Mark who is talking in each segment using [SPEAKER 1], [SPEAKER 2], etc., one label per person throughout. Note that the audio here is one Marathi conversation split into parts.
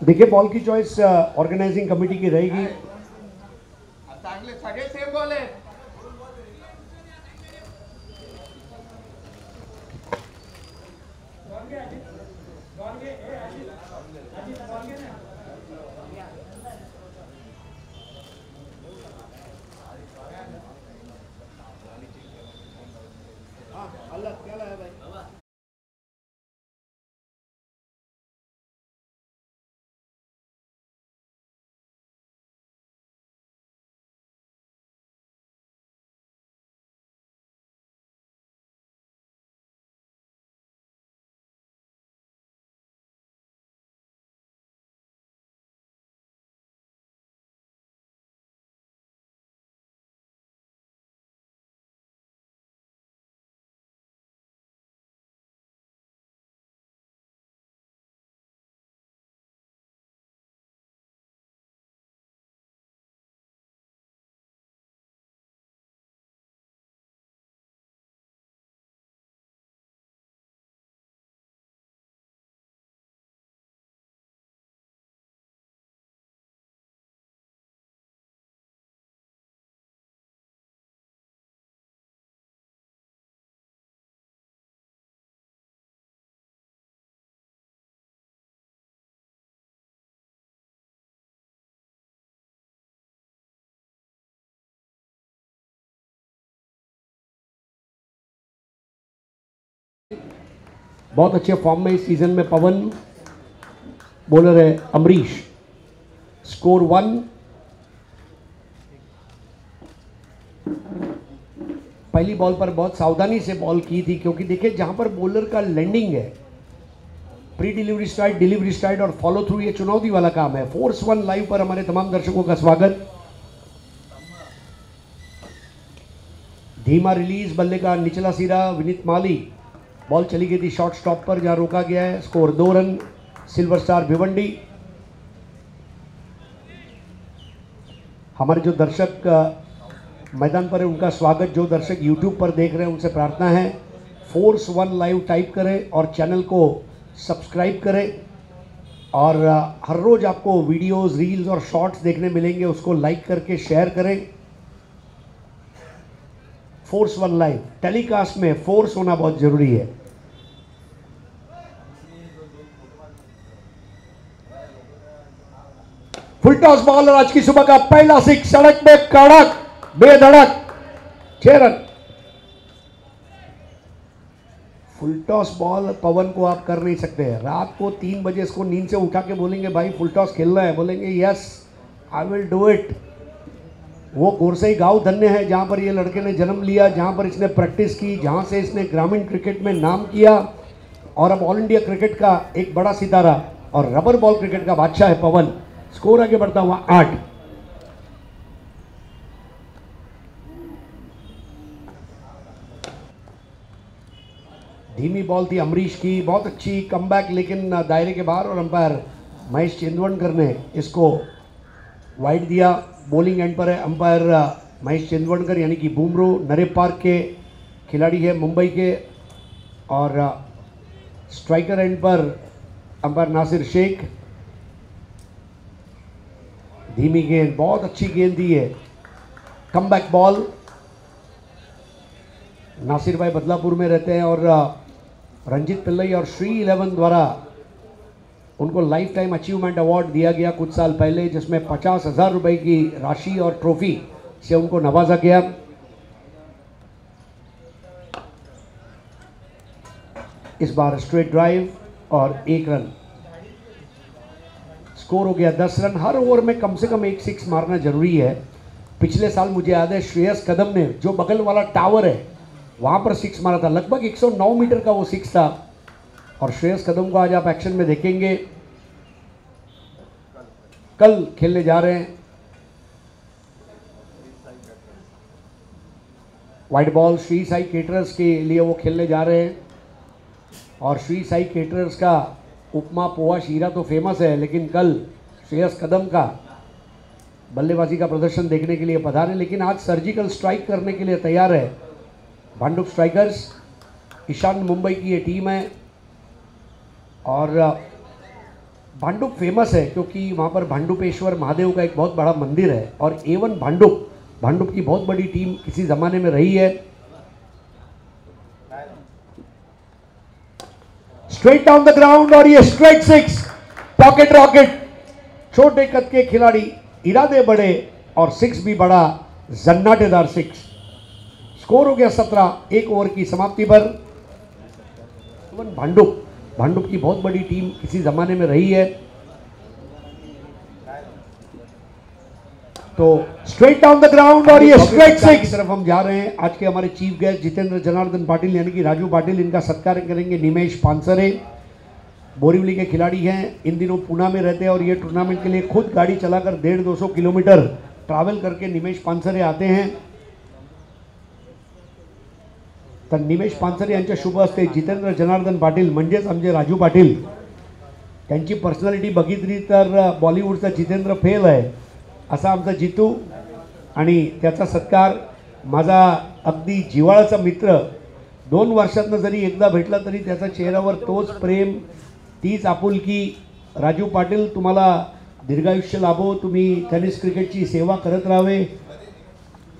[SPEAKER 1] देखिए बॉल की चॉइस ऑर्गेनाइजिंग कमेटी की रहेगी।
[SPEAKER 2] चांगले सगळे सेम बॉल आहे।
[SPEAKER 1] बहुत अच्छे फॉर्म में इस सीजन में पवन, बॉलर है अमरीश। स्कोर 1। पहली बॉल पर बहुत सावधानी से बॉल की थी, क्योंकि देखिए जहां पर बॉलर का लैंडिंग है, pre delivery STRIDE, delivery STRIDE और फॉलो थ्रू, ये चुनौती वाला काम है। फोर्स 1 लाइव पर हमारे तमाम दर्शकों का स्वागत। धीमा रिलीज, बल्ले का निचला सिरा विनीत माली। बॉल चली गई थी शॉर्ट स्टॉप पर, जहां रोका गया है। Score 2 run. Silver star Bhiwandi. हमारे जो दर्शक मैदान पर है उनका स्वागत। जो दर्शक यूट्यूब पर देख रहे हैं उनसे प्रार्थना है फोर्स 1 लाइव टाइप करें और चैनल को सब्सक्राइब करें। और हर रोज आपको वीडियोस, रील्स और शॉर्ट्स देखने मिलेंगे, उसको लाइक करके शेयर करें। फोर्स 1 लाइव टेलीकास्ट में फोर्स होना बहुत जरूरी है। फुल टॉस बॉल और आज की सुबह का पहला सिक्स, सड़क में कड़क बेधड़क 6 रन। फुल टॉस बॉल पवन को आप कर नहीं सकते हैं। रात को 3 बजे इसको नींद से उठा के बोलेंगे भाई फुल टॉस खेलना है, बोलेंगे yes I will do it. वो गोरसई गांव धन्य है जहां पर ये लड़के ने जन्म लिया, जहां पर इसने प्रैक्टिस की, जहां से इसने ग्रामीण क्रिकेट में नाम किया और अब ऑल इंडिया क्रिकेट का एक बड़ा सितारा और रबर बॉल क्रिकेट का बादशाह है पवन। स्कोर आगे बढ़ता हुआ 8। धीमी बॉल थी अमरीश की, बहुत अच्छी कमबैक लेकिन दायरे के बाहर, और अंपायर महेश चिंदवनकर ने इसको वाइड दिया। बॉलिंग एंड पर है अंपायर महेश चिंदवनकर, यानी कि बुमरो नरे पार्क के खिलाड़ी है मुंबई के। और स्ट्राइकर एंड पर अंपायर नासिर शेख। धीमी गेंद, बहुत अच्छी गेंद दी है। Comeback ball. नासिर भाई बदलापुर में रहते हैं और रंजीत पिल्लई और श्री 11 द्वारा उनको लाइफ टाइम अचीवमेंट अवार्ड दिया गया कुछ साल पहले, जिसमें 50,000 रुपए की राशि और ट्रॉफी से उनको नवाजा गया। इस बार स्ट्रेट ड्राइव और 1 रन। स्कोर हो गया 10 रन। हर ओवर में कम से कम 1 सिक्स मारना जरूरी है। पिछले साल मुझे याद है श्रेयस कदम ने जो बगल वाला टावर है वहां पर 6 मारा था, लगभग 109 मीटर का वो 6 था। और श्रेयस कदम को आज आप एक्शन में देखेंगे। कल खेलने जा रहे हैं। Wide ball Shri Sai caterers के लिए वो खेलने जा रहे हैं। और श्री साई केटरर्स का उपमा पोहा शीरा तो फेमस है, लेकिन कल श्रेयस कदम का बल्लेबाजी का प्रदर्शन देखने के लिए पधारे। लेकिन आज सर्जिकल स्ट्राइक करने के लिए तैयार है भांडुप स्ट्राइकर्स। ईशान मुंबई की ये टीम है और भांडुप फेमस है क्योंकि वहाँ पर भांडुपेश्वर महादेव का एक बहुत बड़ा मंदिर है और A1 भांडुप की बहुत बड़ी टीम किसी ज़माने में रही है। स्ट्रेट डाउन द ग्राउंड और ये स्ट्रेट 6 पॉकेट रॉकेट। छोटे कद के खिलाड़ी, इरादे बड़े और 6 भी बड़ा, जन्नाटेदार 6। स्कोर हो गया 17 एक ओवर की समाप्ति पर। भांडुप की बहुत बड़ी टीम किसी ज़माने में रही है। तो स्ट्रेट डाउन द ग्राउंड और ये स्ट्रेट 6 की तरफ हम जा रहे हैं। आज के हमारे चीफ गेस्ट जितेंद्र जनार्दन पाटिल यानी कि राजू पाटिल, इनका सत्कार करेंगे निमेश पानसरे। बोरीवली के खिलाड़ी हैं, इन दिनों पूना में रहते हैं और ये टूर्नामेंट के लिए खुद गाड़ी चलाकर 150-200 किलोमीटर ट्रैवल करके निमेश पानसरे आते हैं। तर निमेश पानसरे यांच्या शुभ हस्ते जितेंद्र जनार्दन पाटील म्हणजेच आमचे राजू पाटील, त्यांची पर्सनॅलिटी बघितली तर बॉलिवूडचा जितेंद्र फेल आहे असा आमचा जितू, आणि त्याचा सत्कार माझा अगदी जिव्हाळ्याचा मित्र 2 वर्षातनं जरी एकदा भेटला तरी त्याचा चेहऱ्यावर तोच प्रेम, तीच आपुलकी। राजू पाटील, तुम्हाला दीर्घायुष्य लाभो, तुम्ही टेनिस क्रिकेटची सेवा करत राहावे।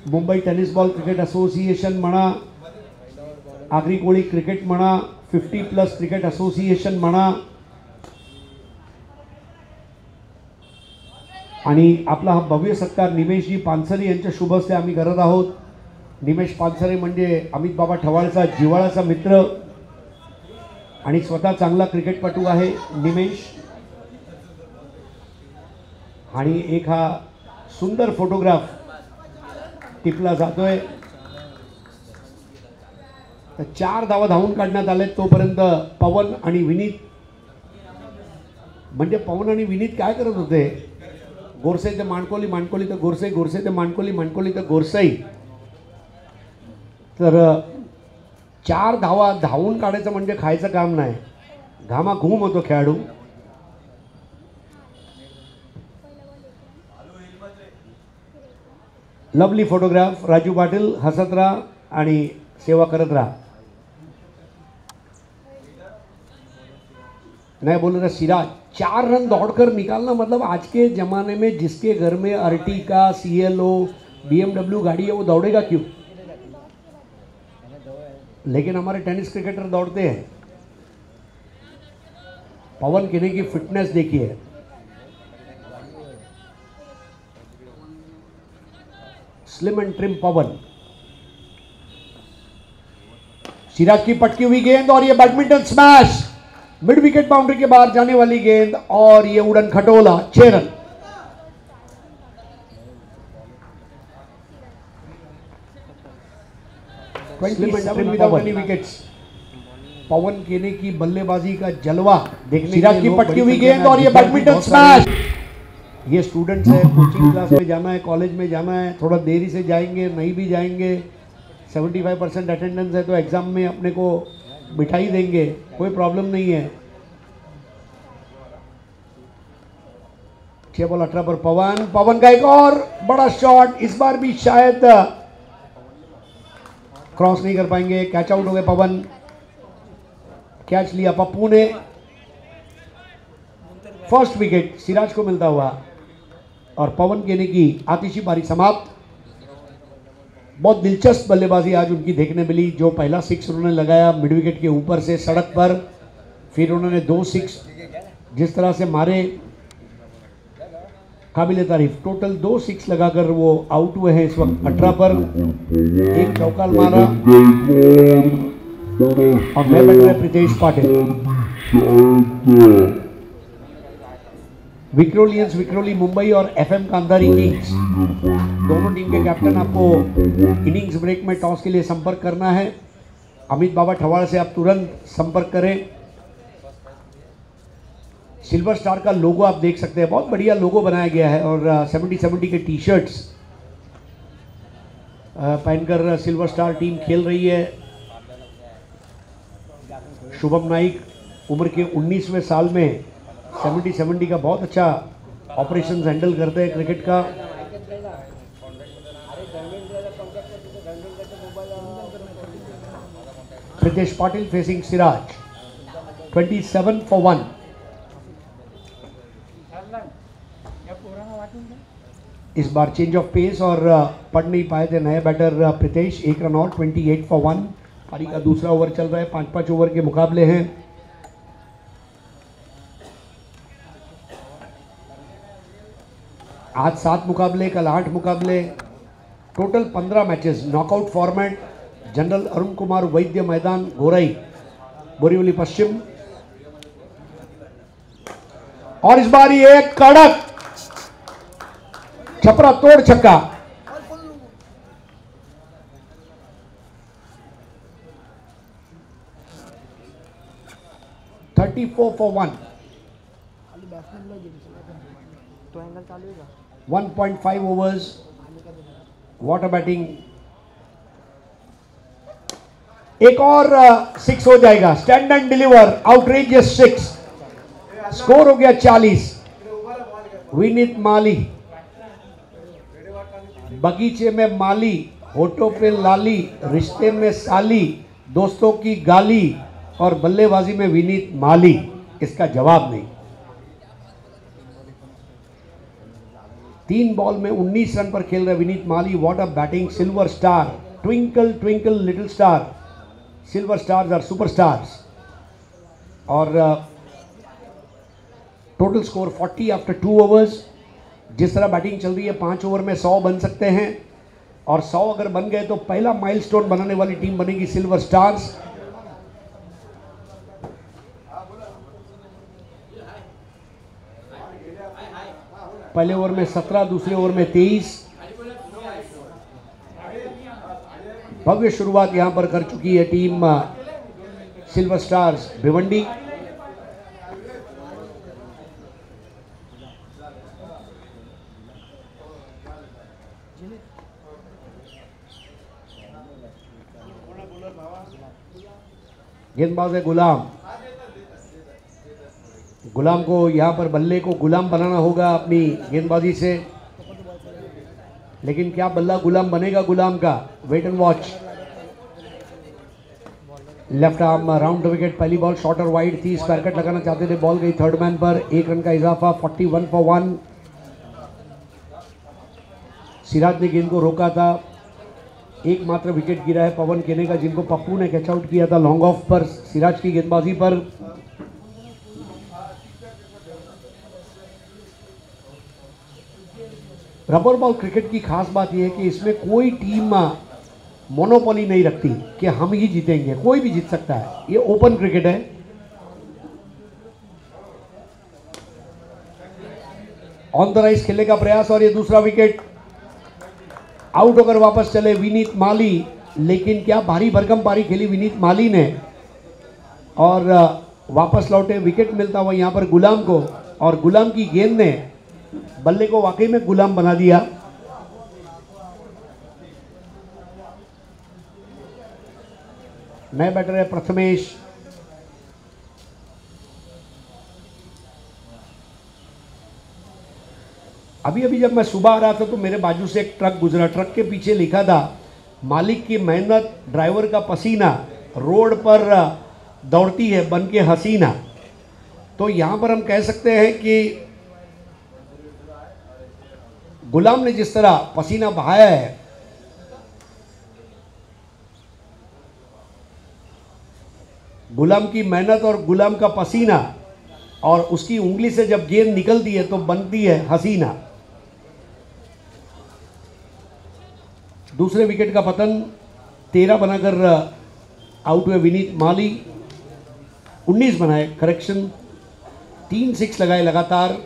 [SPEAKER 1] Mumbai tennis ball cricket association म्हणा, आगरी कोळी क्रिकेट म्हणा, 50+ क्रिकेट असोसिएशन म्हणा, आणि आपला हा भव्य सत्कार निमेशजी पानसरे यांच्या शुभ हस्ते आम्ही करत आहोत। निमेश पानसरे म्हणजे अमित बाबा ठवाळचा जिव्हाळ्याचा मित्र आणि स्वतः चांगला क्रिकेटपटू आहे निमेश। आणि एक हा सुंदर फोटोग्राफ टिपला जातोय। तर 4 धावा धावून काढण्यात आले। तोपर्यंत पवन आणि विनीत, म्हणजे पवन आणि विनीत काय करत होते, गोरसे ते मानकोली, मानकोली तर गोरसे, गोरसे ते मानकोली, मानकोली तर गोरसाई। तर 4 धावा धावून काढायचं म्हणजे खायचं काम नाही, घामाघूम होतो खेळाडू। लवली फोटोग्राफ, राजू पाटील हसत राहा आणि सेवा करत राहा। नहीं बोल रहा सिराज, 4 रन दौड़कर निकालना मतलब आज के ज़माने में जिसके घर में अर्टिगा, CLO, BMW गाड़ी है वो दौड़ेगा क्यों? लेकिन हमारे टेनिस क्रिकेटर दौड़ते हैं। पवन केने की फिटनेस देखिए, slim and trim Pawan. Siraj की पटकी हुई गेंद और ये badminton smash, mid wicket boundary के बाहर जाने वाली गेंद और ये उड़न खटोला, 6 रन। विकेट्स। पवन केने की बल्लेबाजी का जलवा देखने, सिराज की पटकी हुई गेंद और ये बैडमिंटन स्मैश। ये स्टूडेंट्स है, कोचिंग क्लास में जाना है, कॉलेज में जाना है, थोड़ा देरी से जाएंगे, नहीं भी जाएंगे, 75% अटेंडेंस है तो एग्जाम में अपने को बिठाई देंगे, कोई प्रॉब्लम नहीं है। 6 बॉल 18 पर पवन का एक और बड़ा शॉट, इस बार भी शायद क्रॉस नहीं कर पाएंगे, कैच आउट हो गए पवन। कैच लिया पप्पू ने, फर्स्ट विकेट सिराज को मिलता हुआ और पवन केने की आतिशी पारी समाप्त। बहुत दिलचस्प बल्लेबाजी आज उनकी देखने मिली। जो पहला 6 उन्होंने लगाया मिड विकेट के ऊपर से सड़क पर, फिर उन्होंने 2 6 जिस तरह से मारे, काबिल तारीफ। टोटल 2 6 लगाकर वो आउट हुए हैं इस वक्त 18 पर। एक चौका मारा और मैं बैठ रहे प्रीतेश पाटिल। विक्रोली मुंबई और FM कांधारी किंग्स, दोनों टीम के कैप्टन आपको इनिंग्स ब्रेक में टॉस के लिए संपर्क करना है। अमित बाबा ठवाड़ से आप तुरंत संपर्क करें। सिल्वर स्टार का लोगो आप देख सकते हैं, बहुत बढ़िया लोगो बनाया गया है और 70 के टी शर्ट्स पहनकर सिल्वर स्टार टीम खेल रही है। शुभम नाइक उम्र के 19वें साल में 70 का बहुत अच्छा ऑपरेशन हैंडल करते हैं क्रिकेट का। Pritesh Patil facing Siraj, 27 for 1। इस बार चेंज ऑफ पेस और पढ़ नहीं पाए थे नए बैटर प्रितेश। 1 रन और 28 फॉर 1। पारी का दूसरा ओवर चल रहा है, 5-5 ओवर के मुकाबले हैं। आज 7 मुकाबले, कल 8 मुकाबले, total 15 matches, knockout format. General Arun Kumar Vaidya मैदान, गोरई, बोरीवली पश्चिम। और इस बार ये कड़क छपरा तोड़ छक्का। Thirty 34 for 1। 1.5 overs, water batting. एक और 6 हो जाएगा। Stand end deliver, outrageous 6। Score हो गया 40। विनीत माली, बगीचे में माली, होठों पे लाली, रिश्ते में साली, दोस्तों की गाली और बल्लेबाजी में विनीत माली। इसका जवाब नहीं। 3 बॉल में 19 रन पर खेल रहे Vineet Mali. What a batting. Silver star, twinkle twinkle little star. Silver stars are super stars. और टोटल स्कोर 40 आफ्टर 2 ओवर्स। जिस तरह बैटिंग चल रही है 5 ओवर में 100 बन सकते हैं, और 100 अगर बन गए तो पहला माइलस्टोन बनाने वाली टीम बनेगी सिल्वर स्टार्स। पहले ओवर में 17, दूसरे ओवर में 23। भव्य शुरुआत यहां पर कर चुकी है टीम सिल्वर स्टार्स भिवंडी। गेंदबाज है गुलाम। गुलाम को यहां पर बल्ले को गुलाम बनाना होगा अपनी गेंदबाजी से, लेकिन क्या बल्ला गुलाम बनेगा गुलाम का? Wait and watch. Left arm round the wicket. पहली बॉल शॉर्ट और वाइड थी, स्क्वायर कट लगाना चाहते थे, बॉल गई थर्ड मैन पर। 1 रन का इजाफा, 41 फॉर 1। सिराज ने गेंद को रोका था। एकमात्र विकेट गिरा है पवन केने का, जिनको पप्पू ने कैच आउट किया था लॉन्ग ऑफ पर सिराज की गेंदबाजी पर। रबर बॉल क्रिकेट की खास बात यह है कि इसमें कोई टीम मोनोपोली नहीं रखती कि हम ही जीतेंगे, कोई भी जीत सकता है। ये ओपन क्रिकेट है। ऑन द राइज खेलने का प्रयास, और ये दूसरा विकेट। आउट होकर वापस चले विनीत माली, लेकिन क्या भारी भरकम पारी खेली विनीत माली ने, और वापस लौटे। विकेट मिलता हुआ यहां पर गुलाम को, और गुलाम की गेंद ने बल्ले को वाकई में गुलाम बना दिया। नए बैटर है प्रथमेश। अभी जब मैं सुबह आ रहा था तो मेरे बाजू से एक ट्रक गुजरा। ट्रक के पीछे लिखा था मालिक की मेहनत, ड्राइवर का पसीना, रोड पर दौड़ती है बन के हसीना। तो यहां पर हम कह सकते हैं कि गुलाम ने जिस तरह पसीना बहाया है, गुलाम की मेहनत और गुलाम का पसीना, और उसकी उंगली से जब गेंद निकलती है तो बनती है हसीना। दूसरे विकेट का पतन। 13 बनाकर आउट हुए विनीत माली। 19 बनाए, करेक्शन। 3 6 लगाए लगातार।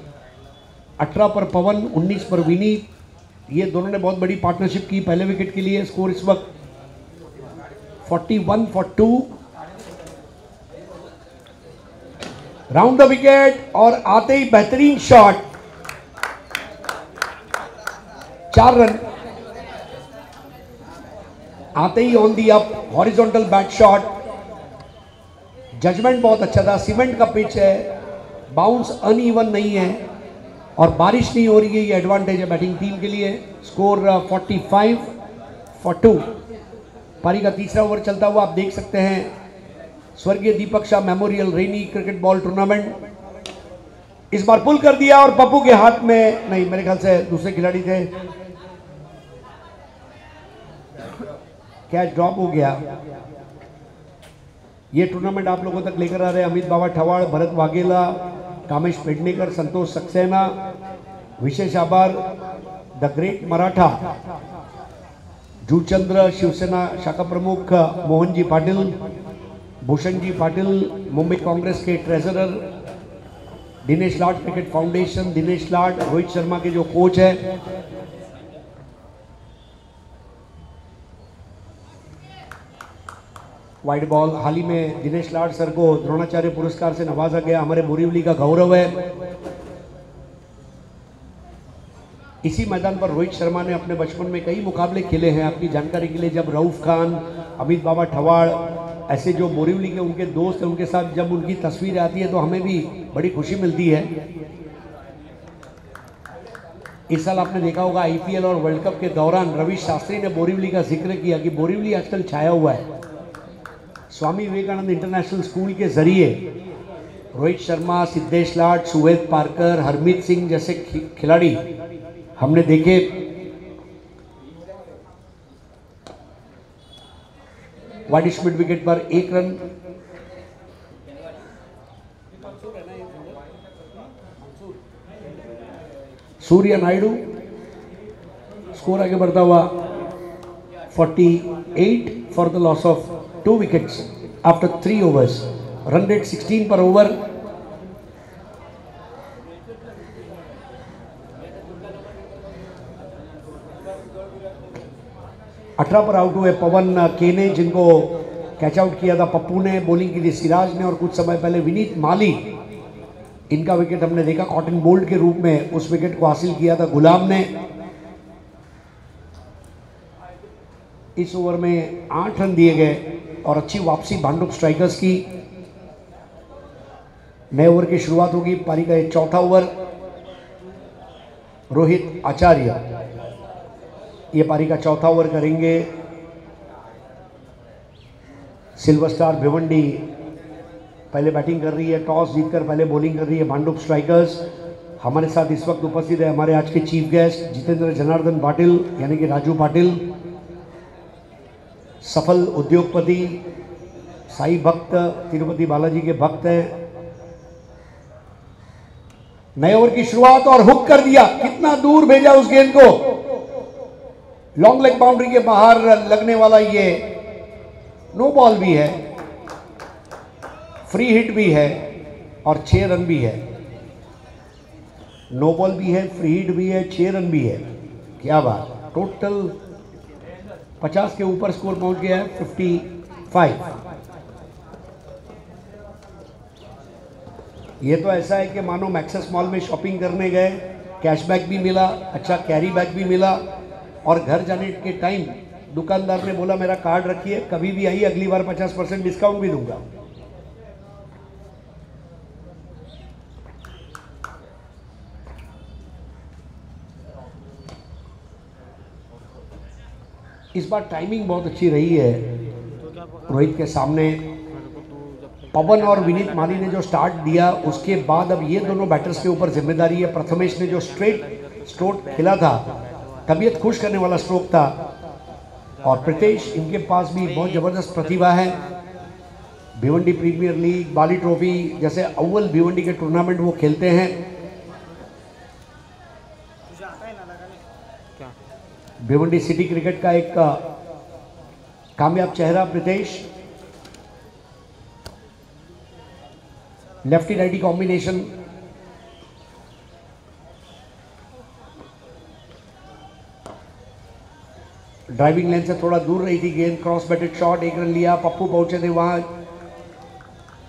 [SPEAKER 1] 18 पर पवन, 19 पर विनीत। ये दोनों ने बहुत बड़ी पार्टनरशिप की पहले विकेट के लिए। स्कोर इस वक्त 41 फॉर 2। राउंड द विकेट, और आते ही बेहतरीन शॉट। 4 रन आते ही on the up, horizontal bat shot. Judgement बहुत अच्छा था। सीमेंट का पिच है, बाउंस अनइवन नहीं है, और बारिश नहीं हो रही है। ये एडवांटेज है बैटिंग टीम के लिए। Score 45 for 2। पारी का तीसरा ओवर चलता हुआ आप देख सकते हैं स्वर्गीय Deepak Shah memorial rainy cricket ball tournament. इस बार पुल कर दिया और पप्पू के हाथ में, नहीं मेरे ख्याल से दूसरे खिलाड़ी थे, कैच ड्रॉप हो गया। ये टूर्नामेंट आप लोगों तक लेकर आ रहे हैं अमित बाबा ठवाड़, भरत वाघेला, कामेश पेडणेकर, संतोष सक्सेना। विशेष आभार द ग्रेट मराठा जूचंद्र, शिवसेना शाखा प्रमुख मोहन जी पाटिल, भूषण जी पाटिल, मुंबई कांग्रेस के treasurer, Dinesh Lad cricket foundation, Dinesh लाड, रोहित शर्मा के जो कोच है। वाइड बॉल, हाल ही में दिनेश लाड सर को द्रोणाचार्य पुरस्कार से नवाजा गया, हमारे बोरीवली का गौरव है। इसी मैदान पर रोहित शर्मा ने अपने बचपन में कई मुकाबले खेले हैं। आपकी जानकारी के लिए, जब रऊफ खान, अमित बाबा ठवाड़, ऐसे जो बोरीवली के उनके दोस्त हैं, उनके साथ जब उनकी तस्वीर आती है तो हमें भी बड़ी खुशी मिलती है। इस साल आपने देखा होगा आईपीएल और वर्ल्ड कप के दौरान रवि शास्त्री ने बोरीवली का जिक्र किया कि बोरीवली आजकल छाया हुआ है। स्वामी विवेकानंद इंटरनेशनल स्कूल के जरिए रोहित शर्मा, सिद्धेश लाड, सुवेद पारकर, हरमीत सिंह जैसे खिलाड़ी हमने देखे। वाइड स्पीड विकेट पर 1 रन। सूर्य नायडू, स्कोर आगे बढ़ता हुआ 48 for the loss of 2 wickets after 3 overs। Run rate 16 per over. अठारह पर आउट हुए पवन के ने, जिनको कैच आउट किया था पप्पू ने। बॉलिंग की थी सिराज ने, और कुछ समय पहले विनीत माली, इनका विकेट हमने देखा कॉटन बोल्ट के रूप में, उस विकेट को हासिल किया था गुलाम ने। इस ओवर में 8 रन दिए गए और अच्छी वापसी भांडुप स्ट्राइकर्स की। नए ओवर की शुरुआत होगी। पारी का ये चौथा ओवर। रोहित आचार्य ये पारी का चौथा ओवर करेंगे। सिल्वर स्टार भिवंडी पहले बैटिंग कर रही है, टॉस जीतकर पहले बॉलिंग कर रही है भांडुप स्ट्राइकर्स। हमारे साथ इस वक्त उपस्थित है हमारे आज के चीफ गेस्ट जितेंद्र जनार्दन पाटिल, यानी कि राजू पाटिल, सफल उद्योगपति, साई भक्त, तिरुपति बालाजी के भक्त हैं। नए ओवर की शुरुआत और हुक कर दिया। कितना दूर भेजा उस गेंद को, लॉन्ग लेग बाउंड्री के बाहर लगने वाला ये नो बॉल भी है, फ्री हिट भी है और 6 रन भी है। नो बॉल भी है, फ्री हिट भी है, 6 रन भी है। क्या बात, टोटल 50 के ऊपर स्कोर पहुंच गया है, 55। ये तो ऐसा है कि मानो मैक्सेस मॉल में शॉपिंग करने गए, कैशबैक भी मिला, अच्छा कैरी बैक भी मिला, और घर जाने के टाइम दुकानदार ने बोला मेरा कार्ड रखिए, कभी भी आइए अगली बार 50% डिस्काउंट भी दूंगा। इस बार टाइमिंग बहुत अच्छी रही है रोहित के सामने। पवन और विनीत माली ने जो स्टार्ट दिया, उसके बाद अब ये दोनों बैटर्स के ऊपर जिम्मेदारी है। प्रथमेश ने जो स्ट्रेट स्ट्रोक खेला था, तबीयत खुश करने वाला स्ट्रोक था, और प्रीतेश, इनके पास भी बहुत ज़बरदस्त प्रतिभा है। भिवंडी प्रीमियर लीग, बाली ट्रॉफी जैसे अव्वल भिवंडी के टूर्नामेंट वो खेलते हैं। भिवंडी सिटी क्रिकेट का एक कामयाब चेहरा Pritesh. Lefty righty combination. Driving lane से थोड़ा दूर रही थी गेंद, क्रॉस बैटेड शॉट, 1 रन लिया। पप्पू पहुंचे थे वहां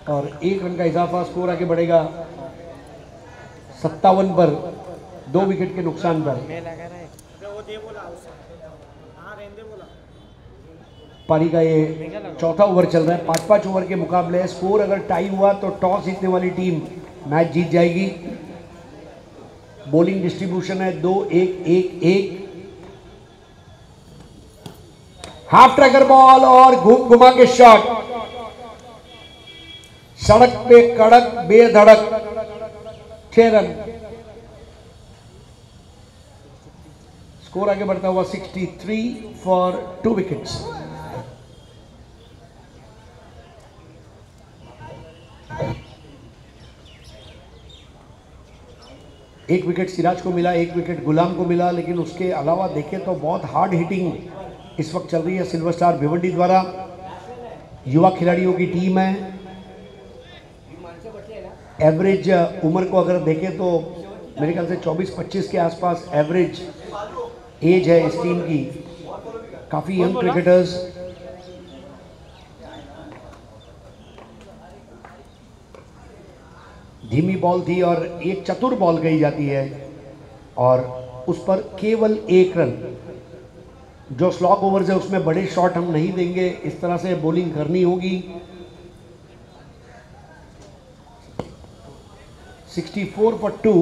[SPEAKER 1] और 1 रन का इजाफा, स्कोर आगे बढ़ेगा 57 पर, 2 विकेट के नुकसान पर। पारी का ये चौथा ओवर चल रहा है, 5-5 ओवर के मुकाबले है। स्कोर अगर टाई हुआ तो टॉस जीतने वाली टीम मैच जीत जाएगी। बॉलिंग डिस्ट्रीब्यूशन है 2-1-1-1। हाफ ट्रैकर बॉल और घुमा के शॉट, सड़क पे कड़क बेधड़क। 6 रन। स्कोर आगे बढ़ता हुआ 63 फॉर 2 विकेट्स। एक विकेट सिराज को मिला, एक विकेट गुलाम को मिला, लेकिन उसके अलावा देखें तो बहुत हार्ड हिटिंग इस वक्त चल रही है सिल्वर स्टार भिवंडी द्वारा। युवा खिलाड़ियों की टीम है। एवरेज उम्र को अगर देखें तो मेरे ख्याल से 24-25 के आसपास एवरेज एज है इस टीम की। काफ़ी यंग क्रिकेटर्स। धीमी बॉल थी और एक चतुर बॉल कही जाती है और उस पर केवल 1 रन। जो स्लॉग ओवर्स है उसमें बड़े शॉट हम नहीं देंगे, इस तरह से बॉलिंग करनी होगी। 64 फॉर 2।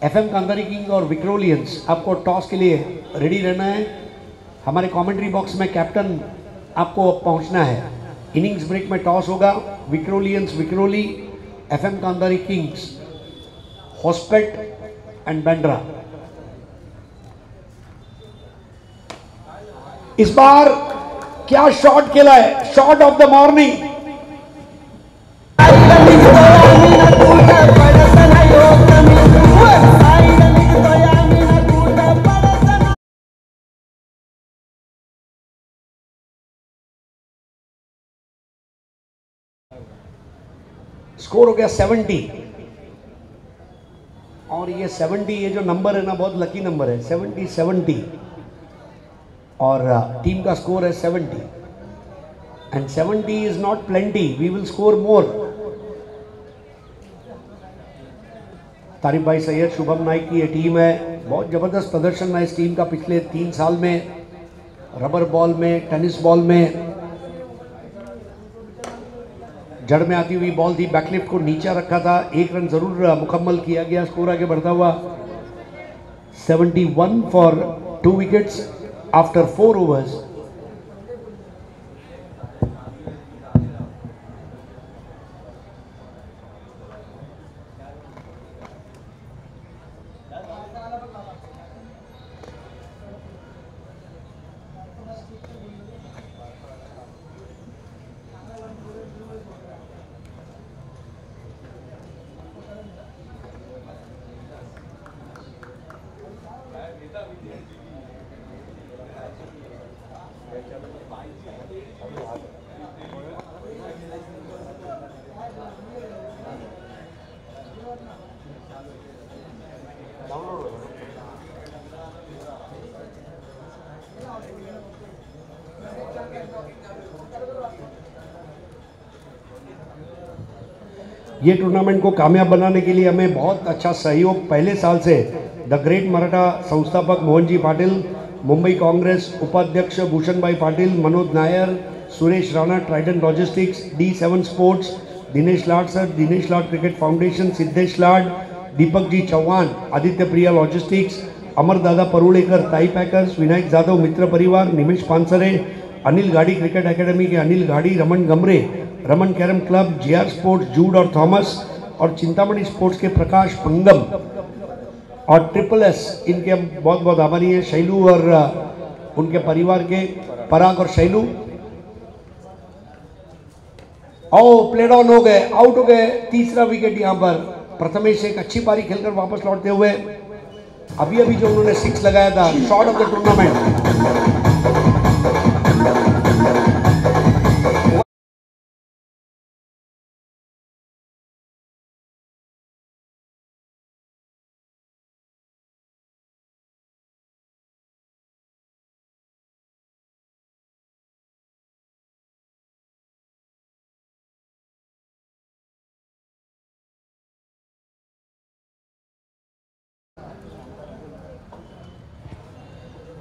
[SPEAKER 1] एफएम कांगारी किंग और विक्रोलियंस आपको टॉस के लिए रेडी रहना है। हमारे कमेंट्री बॉक्स में कैप्टन आपको पहुंचना है। इनिंग्स ब्रेक में टॉस होगा। Vikrolians Vikhroli, FM Kangari kings Hospet and Bandra. इस बार क्या शॉट खेला है, shot of the morning. Score हो गया 70 और ये 70, ये जो नंबर है ना बहुत लकी नंबर है। 70 और टीम का स्कोर है 70 and 70 is not plenty, we will score more. Tariq भाई सैयद, शुभम नाइक की ये टीम है। बहुत ज़बरदस्त प्रदर्शन है इस टीम का पिछले 3 साल में। रबर बॉल में, टेनिस बॉल में जड़ में आती हुई बॉल थी, बैकलिफ्ट को नीचा रखा था। 1 रन जरूर मुकम्मल किया गया। स्कोर आगे बढ़ता हुआ 71 फॉर 2 विकेट्स आफ्टर 4 ओवर्स। ये टूर्नामेंट को कामयाब बनाने के लिए हमें बहुत अच्छा सहयोग पहले साल से द ग्रेट मराठा संस्थापक मोहन जी पाटिल, मुंबई कांग्रेस उपाध्यक्ष भूषण भाई Patil, Manoj Nair, Suresh Rana, Trident logistics, D7 sports, Dinesh Lad sir, Dinesh Lad cricket foundation, Siddhesh Lad, Deepak ji Chauhan, Aditya Priya logistics, Amar Dada Parudekar, ताई पैकर्स, विनायक जाधव मित्र परिवार, निमेश पानसरे, अनिल गाड़ी क्रिकेट एकेडमी के Anil Gadi, Raman Gamre, Raman carrom club, JR sports, Jude और थॉमस और चिंतामणि स्पोर्ट्स के प्रकाश पंगम और SSS, इनके हम बहुत बहुत आभारी हैं। शैलू और उनके परिवार के, पराग और शैलू। प्ले डाउन हो गए, आउट हो गए। तीसरा विकेट यहाँ पर प्रथमेश एक अच्छी पारी खेलकर वापस लौटते हुए। अभी अभी जो उन्होंने 6 लगाया था, shot of the tournament.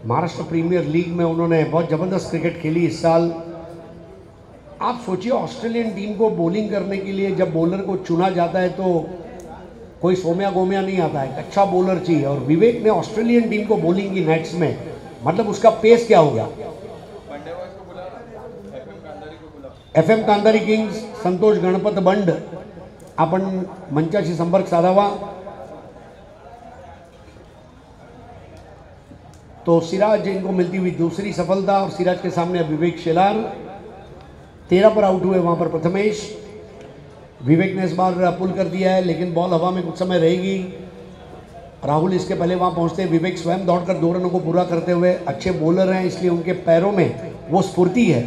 [SPEAKER 1] Maharashtra premier league में उन्होंने बहुत ज़बरदस्त क्रिकेट खेली इस साल। आप सोचिए, ऑस्ट्रेलियन टीम को बॉलिंग करने के लिए जब बॉलर को चुना जाता है तो कोई सोम्या गोम्या नहीं आता है, अच्छा बॉलर चाहिए। और विवेक ने ऑस्ट्रेलियन टीम को बॉलिंग की नेट्स में, मतलब उसका पेस क्या होगा। FM कांदारी किंग्स, संतोष गणपत बंड, आपण मंचाशी संपर्क साधावा. तो सिराज इनको मिलती हुई दूसरी सफलता और सिराज के सामने विवेक शेलार 13 पर आउट हुए. वहां पर प्रथमेश. विवेक ने इस बार पुल कर दिया है लेकिन बॉल हवा में कुछ समय रहेगी. राहुल इसके पहले वहां पहुंचते. विवेक स्वयं दौड़कर 2 रनों को पूरा करते हुए. अच्छे बॉलर हैं इसलिए उनके पैरों में वो स्फूर्ति है.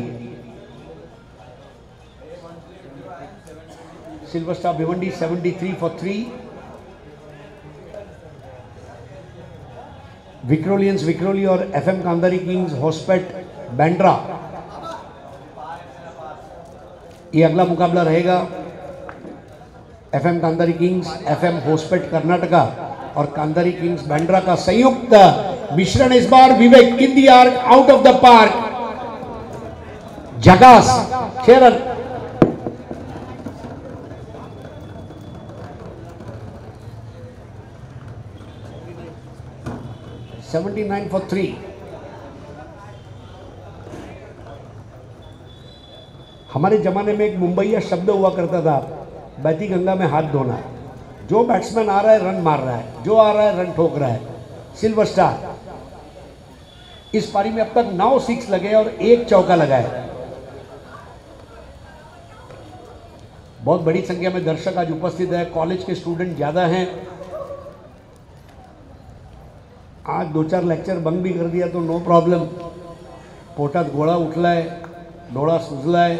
[SPEAKER 1] Silver star Bhiwandi 73 for 3. Vikrolians Vikhroli और FM कांदारी किंग्स होस्पेट बैंड्रा, ये अगला मुकाबला रहेगा. FM कांदारी kings, FM Hospet Karnataka और कांदारी किंग्स बैंड्रा का संयुक्त मिश्रण. इस बार Vivek in the arc, out of the park. झकास. 6 रन. $79 for 3. हमारे जमाने में एक मुंबईया शब्द हुआ करता था, बहती गंगा में हाथ धोना. जो बैट्समैन आ रहा है रन मार रहा है, जो आ रहा है रन ठोक रहा है. सिल्वर स्टार इस पारी में अब तक 9 6 लगे और 1 चौका लगा है. बहुत बड़ी संख्या में दर्शक आज उपस्थित है. कॉलेज के स्टूडेंट ज्यादा हैं. आज 2-4 लेक्चर बंद भी कर दिया तो नो प्रॉब्लेम. पोटात गोळा उठलाय, डोळा सुजलाय.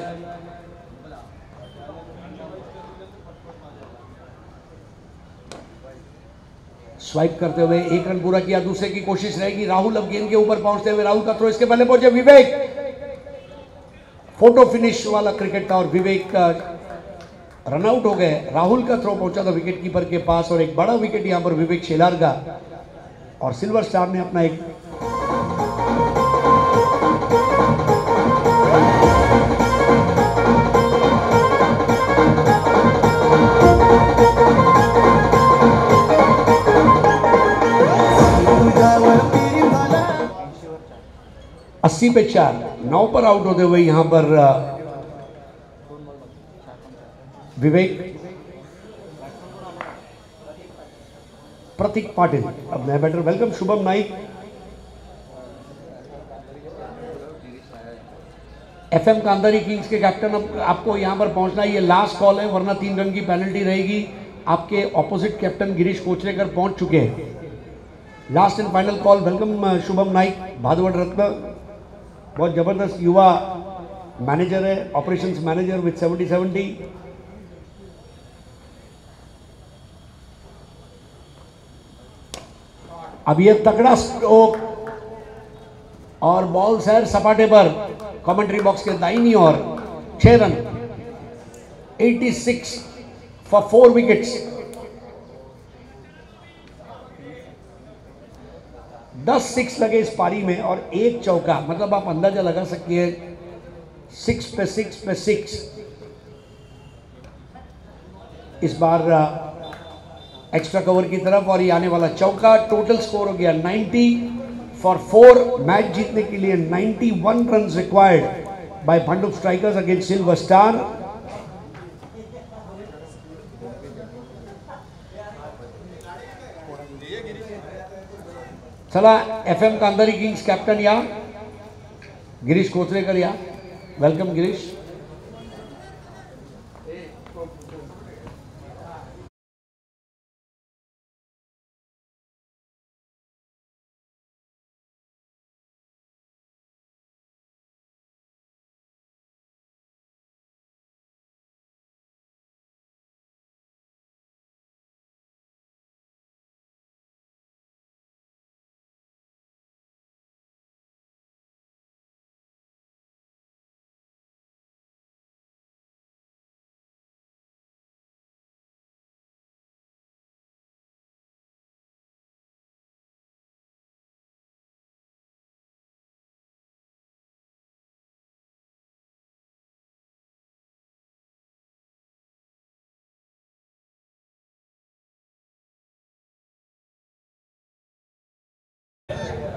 [SPEAKER 1] स्वाइप करते हुए 1 रन पूरा किया. दूसरे की कोशिश रहेगी. राहुल अब गेंद के ऊपर पहुंचते हुए. राहुल का थ्रो इसके पहले पहुंचे विवेक. फोटो फिनिश वाला क्रिकेट था और विवेक रनआउट हो गए. राहुल का थ्रो पहुंचा था विकेट कीपर के पास और एक बड़ा विकेट यहां पर विवेक शेलार का. और सिल्वर स्टार ने अपना एक अस्सी पे 4, 9 पर आउट होते हुए यहां पर विवेक. प्रतीक पाटिल अब नया batter. Welcome Shubham Naik. FM कांदारी kings के कैप्टन, अब आपको यहां पर पहुंचना है. ये लास्ट कॉल है वरना 3 रन की पेनल्टी रहेगी. आपके ऑपोजिट कैप्टन गिरीश कोचरेकर पहुंच चुके हैं. Last and final call. Welcome Shubham Naik, Bhadwad रत्न. बहुत जबरदस्त युवा मैनेजर है, ऑपरेशंस मैनेजर विद 70-70. अब ये तगड़ा स्ट्रोक और बॉल सैर सपाटे पर कमेंट्री बॉक्स के दाईनी ओर. 6 रन. 86 for 4 wickets. 10 6 लगे इस पारी में और 1 चौका. मतलब आप अंदाजा लगा सकते हैं 6 पे 6 पे 6. इस बार एक्स्ट्रा कवर की तरफ और ये आने वाला चौका. टोटल स्कोर हो गया 90 for 4. मैच जीतने के लिए 91 run required by Bhandup strikers against silver star. चला FM कांदारी किंग्स कैप्टन या गिरीश कोचरेकर या. वेलकम गिरीश.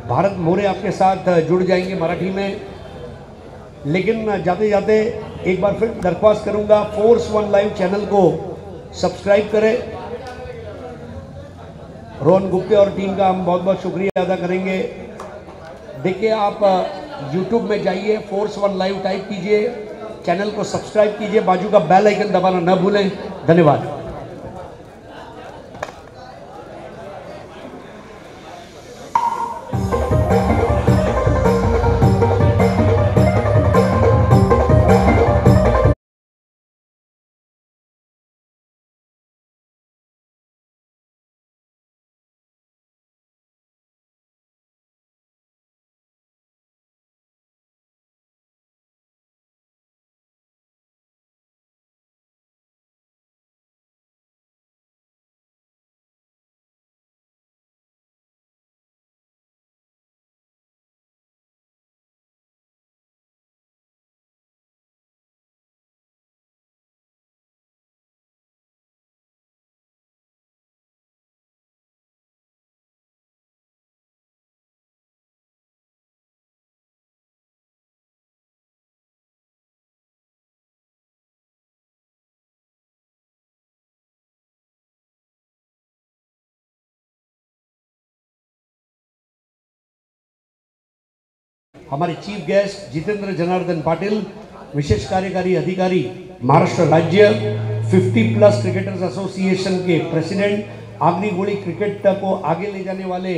[SPEAKER 1] भारत मोरे आपके साथ जुड़ जाएंगे मराठी में, लेकिन जाते जाते एक बार फिर दरख्वास्त करूंगा फोर्स वन लाइव चैनल को सब्सक्राइब करें। रोहन गुप्ते और टीम का हम बहुत बहुत शुक्रिया अदा करेंगे। देखिए, आप YouTube में जाइए, फोर्स वन लाइव टाइप कीजिए, चैनल को सब्सक्राइब कीजिए, बाजू का बेल आइकन दबाना न भूलें। धन्यवाद। हमारे चीफ गेस्ट जितेंद्र जनार्दन पाटिल, विशेष कार्यकारी अधिकारी महाराष्ट्र राज्य, 50+ क्रिकेटर्स एसोसिएशन के प्रेसिडेंट, आगरी गोली क्रिकेट को आगे ले जाने वाले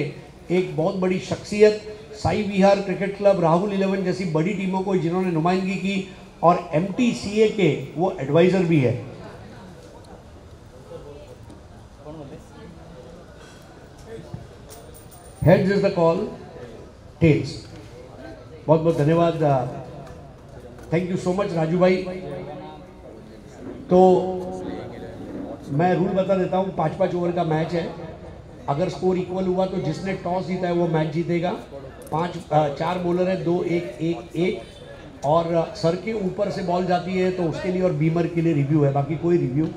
[SPEAKER 1] एक बहुत बड़ी शख्सियत, साई विहार क्रिकेट क्लब, राहुल 11 जैसी बड़ी टीमों को जिन्होंने नुमाइंदगी की और MTCA के वो एडवाइजर भी है। Heads is the call, tails. बहुत बहुत धन्यवाद, thank you so much Raju भाई। तो मैं रूल बता देता हूँ, 5-5 ओवर का मैच है। अगर स्कोर इक्वल हुआ तो जिसने टॉस जीता है वो मैच जीतेगा। 4 बॉलर है, 2-1-1-1 और सर के ऊपर से बॉल जाती है तो उसके लिए और बीमर के लिए रिव्यू है, बाकी कोई रिव्यू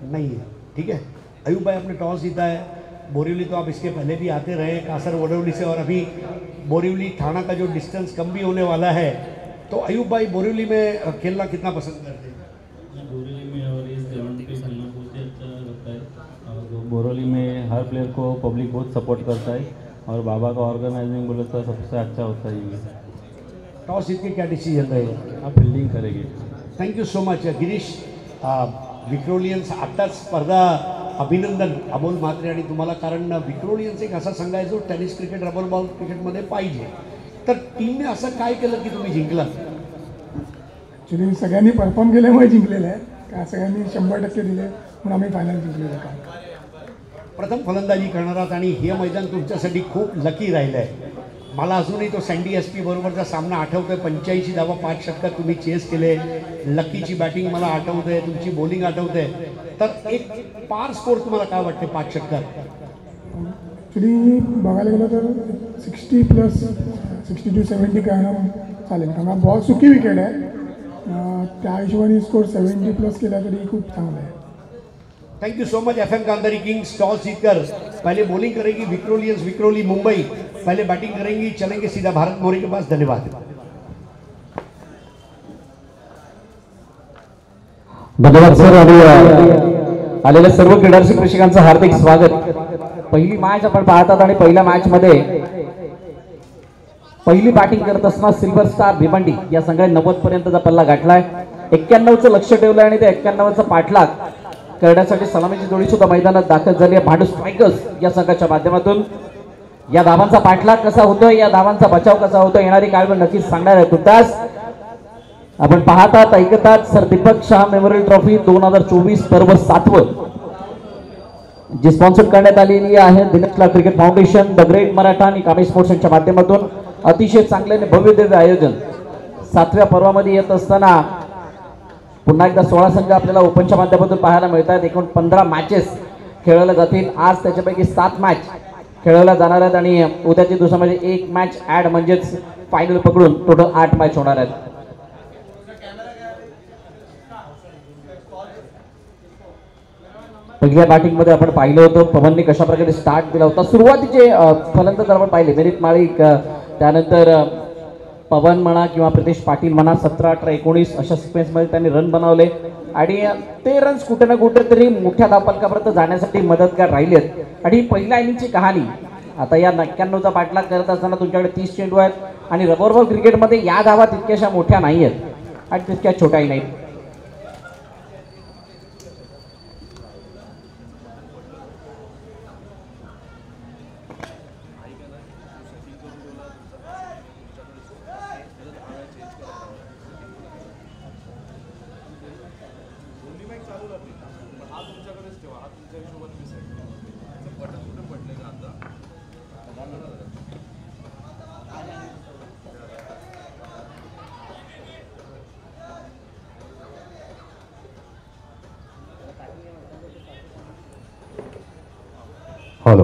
[SPEAKER 1] नहीं है। ठीक है, अयूब भाई आपने टॉस जीता है। बोरीवली तो आप इसके पहले भी आते रहे कासर वडोली से, और अभी बोरीवली थाना का जो डिस्टेंस कम भी होने वाला है, तो अयूब भाई बोरीवली में खेलना कितना पसंद करते हैं?
[SPEAKER 3] बोरीवली में और इस ग्राउंड पे खेलना बहुत ही अच्छा लगता है। और बोरीवली में हर प्लेयर को पब्लिक बहुत सपोर्ट करता है और बाबा का ऑर्गेनाइजिंग बोले तो सबसे अच्छा होता है ये।
[SPEAKER 1] टॉस जीत के क्या डिसीजन रहेगा?
[SPEAKER 3] आप फील्डिंग करेंगे।
[SPEAKER 1] Thank you so much Girish. Vikrolians आत्ताच स्पर्धा, अभिनंदन अमोल म्हात्रे आणि तुम्हाला, कारण विक्रोलियन्स एक असा संघ आहे जो टेनिस क्रिकेट, रबर बॉल क्रिकेटमध्ये पाहिजे। तर टीमने असं काय केलं की तुम्ही जिंकला?
[SPEAKER 4] ॲक्च्युली सगळ्यांनी परफॉर्म केल्यामुळे जिंकलेलं आहे, का सगळ्यांनी 100% दिले म्हणून आम्ही फायनल जिंकलेलं आहे।
[SPEAKER 1] प्रथम फलंदाजी करणार आहात आणि हे मैदान तुमच्यासाठी खूप लकी राहिलं आहे। मला अजूनही तो सँडी SP बरोबरचा सामना आठवतोय, 85 धावा 5 षटकात तुम्ही चेस केले। लकीची बॅटिंग मला आठवते, तुमची बॉलिंग आठवते। तर एक पार स्कोर तुम्हाला काय वाटते 5 षटकात?
[SPEAKER 4] ॲक्च्युली बघायला गेलं तर 60+, 60 to 70 करणं चालेल, कारण बहुत सुकी विकेट आहे। त्या हिशोबाने स्कोर 70+ केला तरी खूप चांगला आहे।
[SPEAKER 1] Thank you so much. FM Gandhari Kings toss जीतकर पहले बॉलिंग करेगी विक्रोलियंस, विक्रोली मुंबई पहले बैटिंग करेंगी, चलेंगे सीधा भारत मोरे के पास। धन्यवाद।
[SPEAKER 5] धन्यवाद सर आणि आलेल्या सर्व क्रीडारसिक प्रेक्षकांचं हार्दिक स्वागत। पहिली मॅच आपण पाहतात आणि पहिल्या मॅच मध्ये पहिली बॅटिंग करत असताना सिल्वर स्टार भिवंडी या संघाने 90 पर्यंतचा पल्ला गाठलाय। 91चं लक्ष ठेवलं आणि ते 91चा पाठलाग करण्यासाठी सलामीची जोडी सुद्धा मैदानात दाखल झाली आहे भांडू स्ट्रायकर्स या संघाच्या माध्यमातून। या धावांचा पाठलाग कसा होतोय, या धावांचा बचाव कसा होतोय, येणारी काळ नक्कीच सांगणार आहे। तुर्तास आपण पाहतात, ऐकतात sir Deepak Shah memorial trophy 2024 पर्व 7व जी स्पॉन्सर करण्यात आलेली आहे दिनेशला cricket foundation, the great Maratha आणि कामे स्पोर्ट्स यांच्या माध्यमातून अतिशय चांगले आणि भव्य दिव्य आयोजन 7व्या पर्वामध्ये येत असताना पुन्हा एकदा 16 संघ आपल्याला ओपनच्या माध्यमातून पाहायला मिळतात। एकूण 15 मॅचेस खेळवल्या जातील। आज त्याच्यापैकी 7 मॅच खेळवल्या जाणार आहेत आणि उद्याच्या दिवसामध्ये 1 मॅच ॲड म्हणजेच फायनल पकडून टोटल 8 मॅच होणार आहेत। पहिल्या बॅटिंग मध्ये आपण पाहिलं होतं पवनने कशा प्रकारे स्टार्ट दिला होता। सुरुवातीचे फलंदाज आपण पाहिले, मेरिट माळिक, त्यानंतर पवन म्हणा किंवा प्रितेश पाटील म्हणा 17, 18, 19 अशा सिक्वेन्समध्ये त्यांनी रन बनवले आणि ते रन्स कुठे ना कुठेतरी मोठ्या धावफलकापर्यंत जाण्यासाठी मदतगार राहिले आहेत. आणि पहिल्या इनिंगची कहाणी आता या 91चा पाठलाग करत असताना तुमच्याकडे 30 चेंडू आहेत आणि रबर बॉल क्रिकेटमध्ये या धावा तितक्याशा मोठ्या नाही आहेत आणि तितक्या छोट्याही नाहीत.
[SPEAKER 1] हॅलो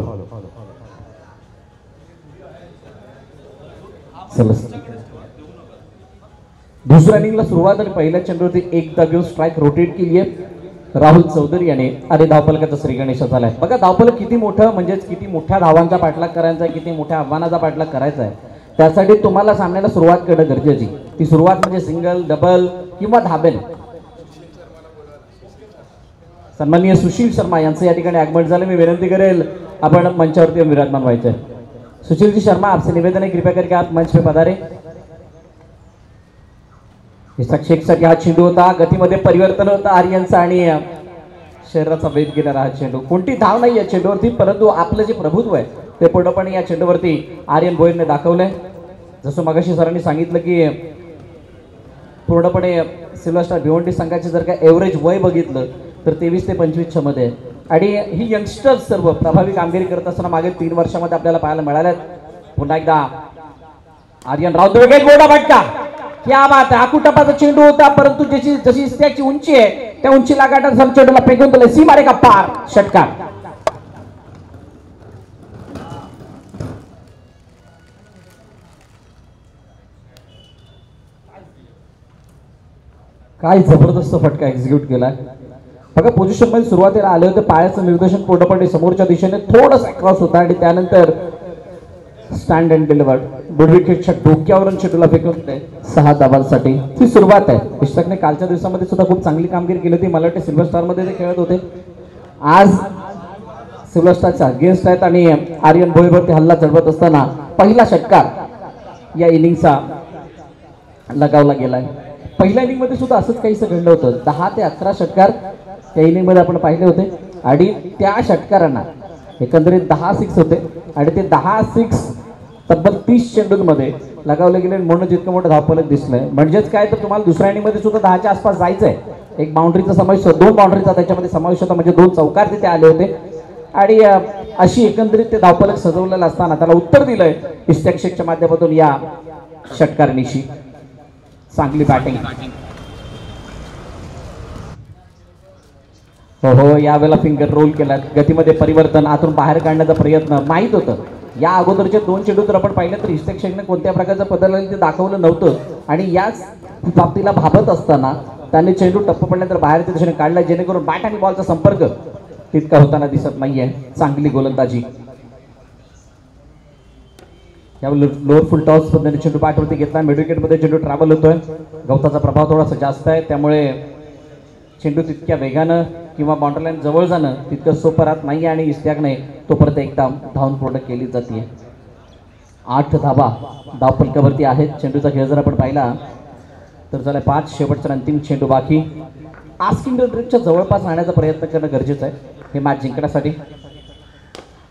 [SPEAKER 5] दुसऱ्या इनिंगला सुरुवात आणि पहिल्या चेंडूवरती एकदा घेऊन स्ट्राईक रोटेट केली आहे राहुल चौधरी याने आणि धावफलकाचा श्रीगणेश झालाय. बघा धावफलक किती मोठं म्हणजेच किती मोठ्या धावांचा पाठलाग करायचा आहे, किती मोठ्या आव्हानाचा पाठलाग करायचा आहे. त्यासाठी तुम्हाला सामन्याला सुरुवात करणं गरजेची. ती सुरुवात म्हणजे सिंगल, डबल किंवा धाबेल. सन्माननीय सुशील शर्मा यांचं या ठिकाणी आगमन झालं. मी विनंती करेल आपण मंचावरती विराजमान व्हायचंय. सुशील जी शर्मा आपसे निवेदन है कृपया करके आप मंच पे पधारे. शेखसाठी हा चेंडू होता, गतीमध्ये परिवर्तन होतं आर्यनचा आणि शरीराचा वेध घेणारा हा चेंडू. कोणती धाव नाही या चेंडूवरती, परंतु आपलं जे प्रभुत्व आहे ते पूर्णपणे या चेंडूवरती आर्यन भोईरने दाखवलंय. जसं मगाशी सरांनी सांगितलं की पूर्णपणे सिल्वर स्टार भिवंडी संघाचे जर का एव्हरेज वय बघितलं तर 23 ते 25 मध्ये आहे. आणि ही यंगस्टर्स सर्व प्रभावी कामगिरी करत असताना मागील 3 वर्षामध्ये आपल्याला पाहायला मिळाल्यात. पुन्हा एकदा आर्यन राऊत वेगळेच मोठा फटका. क्या बात आहे. आकुटपाचा चेंडू होता, परंतु जशी त्याची उंची आहे त्या उंचीला गाठत सर चेंडूला फेकून दिले. सीमारेखा पार षटकार. काय जबरदस्त फटका एक्झिक्यूट केलाय. बघा पोझिशन मध्ये सुरुवातीला आले होते, पायाचं निर्देशन पूर्णपणे समोरच्या दिशेने थोडंसं क्रॉस होता आणि त्यानंतर स्टँड अँड डिलिव्हर्ड. बुडविकेटच्या डोक्यावरून चेंडूला फेकून दिले 6 धावांसाठी. ती सुरुवात आहे. इष्टकने कालच्या दिवसामध्ये सुद्धा खूप चांगली कामगिरी केली होती. मला वाटते सिल्वर स्टार मध्ये ते खेळत होते. आज सिल्वर स्टारचा अगेन्स्ट आहेत आणि आर्यन भोईरवरती हल्ला चढवत असताना पहिला षटकार या इनिंगचा लगावला गेलाय. पहिल्या इनिंग मध्ये सुद्धा असंच काहीसं घडलं होतं. 10 ते 11 षटकार त्या इनिंग मध्ये आपण पाहिले होते आणि त्या षटकारांना एकंदरीत 10 सिक्स होते आणि ते 10 सिक्स तब्बल 30 चेंडूंमध्ये लगावले गेले म्हणून जितकं मोठं धावफलक दिसलंय. म्हणजेच काय तर तुम्हाला दुसऱ्या इनिंग मध्ये सुद्धा 10च्या आसपास जायचंय. एक बाउंड्रीचा समावेश, 2 बाउंड्रीचा त्याच्यामध्ये समावेश होता, म्हणजे 2 चौकार तिथे आले होते आणि अशी एकंदरीत ते धावफलक सजवलेलं असताना त्याला उत्तर दिलंय इष्टक शेखच्या माध्यमातून या षटकारणीशी. चांगली बॅटिंग. हो यावेळेला फिंगर रोल केला, गतीमध्ये परिवर्तन, आतून बाहेर काढण्याचा प्रयत्न. माहीत होतं या अगोदरचे 2 चेंडू जर आपण पाहिलं तर इष्टक शेखने कोणत्या प्रकारचं बदल ते दाखवलं नव्हतं आणि याच बाबतीला भाबत असताना त्यांनी चेंडू टप्प पडल्यानंतर बाहेरच्या दिशेने काढला, जेणेकरून बॅट आणि बॉलचा संपर्क तितका होताना दिसत नाहीये. चांगली गोलंदाजी. यावेळी लोअर फुल टॉस पद्धतीने चेंडू बॅटवरती घेतला. मिड विकेटमध्ये चेंडू ट्रॅव्हल होतोय. गवताचा प्रभाव थोडासा जास्त आहे, त्यामुळे चेंडू तितक्या वेगानं किंवा बाउंड्री लाईन जवळ जाणं तितकं सोपं राहत नाही आणि इस्त्याकने तो परत एकदा धावून पूर्ण केली जाते. 8 धावा धावफलकावरती आहेत. चेंडूचा खेळ जर आपण पाहिला तर झाला 5. शेवटचा अंतिम चेंडू बाकी. आस्किंग रेटच्या जवळपास राहण्याचा प्रयत्न करणं गरजेचं आहे हे मॅच जिंकण्यासाठी.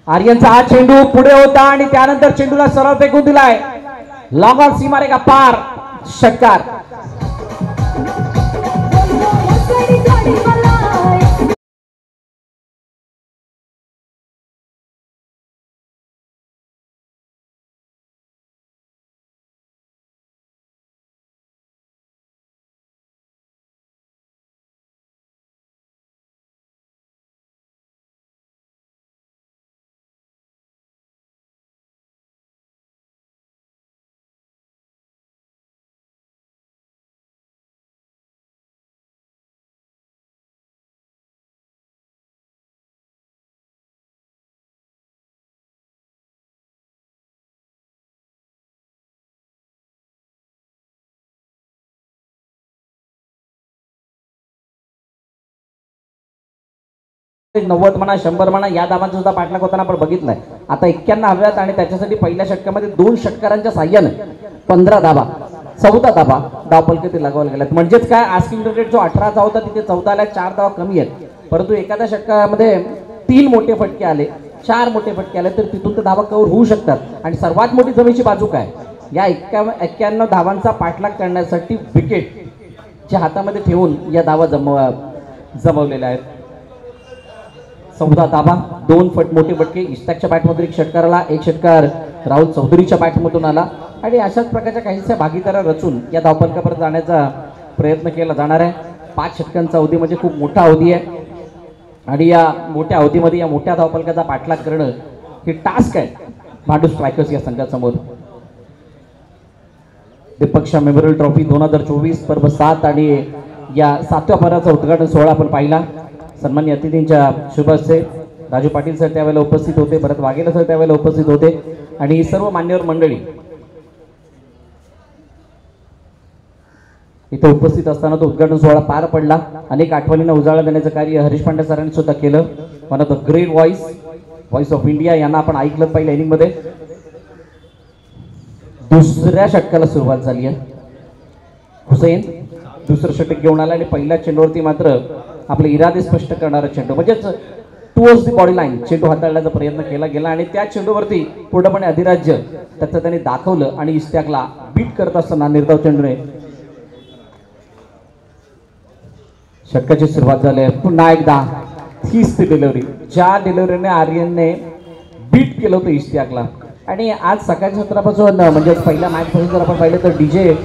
[SPEAKER 5] आर्यनचा हा चेंडू पुढे होता आणि त्यानंतर चेंडूला सरळ फेकून दिलाय. लॉंग ऑन सीमारेखा पार षटकार. 90 म्हणा 100 म्हणा या धावांचा सुद्धा पाठलाग होताना आपण बघितलाय. आता 91 हव्यात आणि त्याच्यासाठी पहिल्या षटकामध्ये 2 षटकारांच्या साह्याने 15 धावा 14 धावा धावफलकावरती लगावल्या गेल्यात. म्हणजेच काय आस्किंग रेट जो 18चा होता तिथे 14 आला, 4 धावा कमी आहेत. परंतु एखाद्या षटकामध्ये 3 मोठे फटके आले, 4 मोठे फटके आले तर तिथून ते धावा कव्हर होऊ शकतात. आणि सर्वात मोठी जमेची बाजू काय, या 91 धावांचा पाठलाग करण्यासाठी विकेट च्या हातामध्ये ठेवून या धावा जमवलेल्या आहेत. 14 धावा 2 मोठे फटके इस्टॅकच्या बॅटमधून 1 षटकाराला, 1 षटकार राहुल चौधरीच्या बॅटमधून आला. आणि अशाच प्रकारच्या काहीशा भागीदाऱ्या रचून या धावफलकापर्यंत जाण्याचा प्रयत्न केला जाणार आहे. 5 षटकांचा अवधी म्हणजे खूप मोठा अवधी आहे आणि या मोठ्या अवधीमध्ये या मोठ्या धावफलकाचा पाठलाग करणं हे टास्क आहे भांडूप स्ट्रायकर्स या संघासमोर. दीपक शाह मेमोरियल ट्रॉफी 2024 पर्व 7 आणि या 7व्या पर्वाचा उद्घाटन सोहळा आपण पाहिला. सन्माननीय अतिथींच्या शुभ हस्ते राजू पाटील सर त्यावेळेला उपस्थित होते, भरत वाघेला सर त्यावेळेला उपस्थित होते आणि सर्व मान्यवर मंडळी इथे उपस्थित असताना तो उद्घाटन सोहळा पार पडला. अनेक आठवणींना उजाळा देण्याचं कार्य हरीश पांडे सरांनी सुद्धा केलं. One of the great voice of India यांना आपण ऐकलं पहिल्या इनिंगमध्ये. दुसऱ्या षटकाला सुरुवात झाली आहे. हुसेन दुसरं षटक घेऊन आला आणि पहिल्या चेंडूवरती मात्र आपले इरादे स्पष्ट करणारा चेंडू म्हणजेच टुवर्ड्स दी बॉडी लाईन चेंडू हाताळण्याचा प्रयत्न केला गेला आणि त्या चेंडूवरती पूर्णपणे अधिराज्य त्याचं त्यांनी दाखवलं आणि इस्टॅकला बीट करत असताना निर्धाव चेंडूने षटकाची सुरुवात झाली आहे. पुन्हा एकदा हीच ती डिलिव्हरी ज्या डिलिव्हरीने आर्यनने बीट केलं होतं इस्टॅकला. आणि आज सकाळच्या सत्रापासून म्हणजे पहिल्या मॅचपासून जर आपण पाहिलं तर डीजे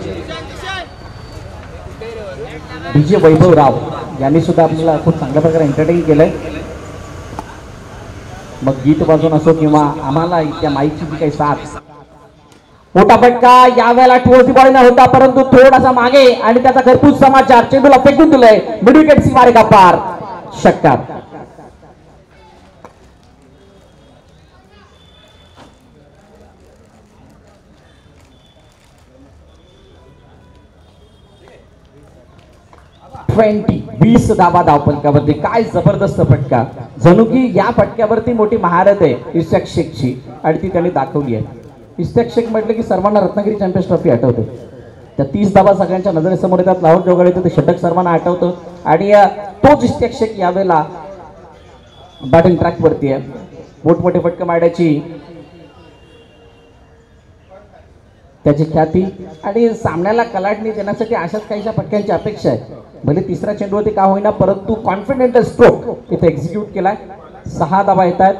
[SPEAKER 5] वैभव राव यांनी सुद्धा आपल्याला खूप चांगल्या प्रकारे एंटरटेन केलंय. मग गीत वाजून असो किंवा आम्हाला त्या माईकची जी काही साथ. मोठा फटका यावेळेला टुवर्ड्स दी बॉडी होता परंतु थोडासा मागे आणि त्याचा घरपूस समाचार चेंडूला फेकून दिलंय. मिड विकेट सीमारेखा पार षटकार. ट्वेंटी 20 धावा धावफलकावरती. काय जबरदस्त फटका. जणू की या फटक्यावरती मोठी महारत आहे इस्टॅक शेखची आणि ती त्यांनी दाखवली आहे. इस्टॅक शेख म्हटलं की सर्वांना रत्नागिरी चॅम्पियन्स ट्रॉफी आठवते. त्या 30 धावा सगळ्यांच्या नजरेसमोर येतात. लाहोर जोगाडे ते षटक सर्वांना आठवतं आणि तोच इस्टॅक शेख यावेळेला बॅटिंग ट्रॅकवरती आहे. मोठमोठे फटके मारण्याची त्याची ख्याती आणि सामन्याला कलाटणी देण्यासाठी अशाच काहीशा फटक्यांची अपेक्षा आहे. भले तिसऱ्या चेंडूवरती का होईना परंतु कॉन्फिडेंटल स्ट्रोक इथे एक्झिक्यूट केलाय. 6 धावा येत आहेत.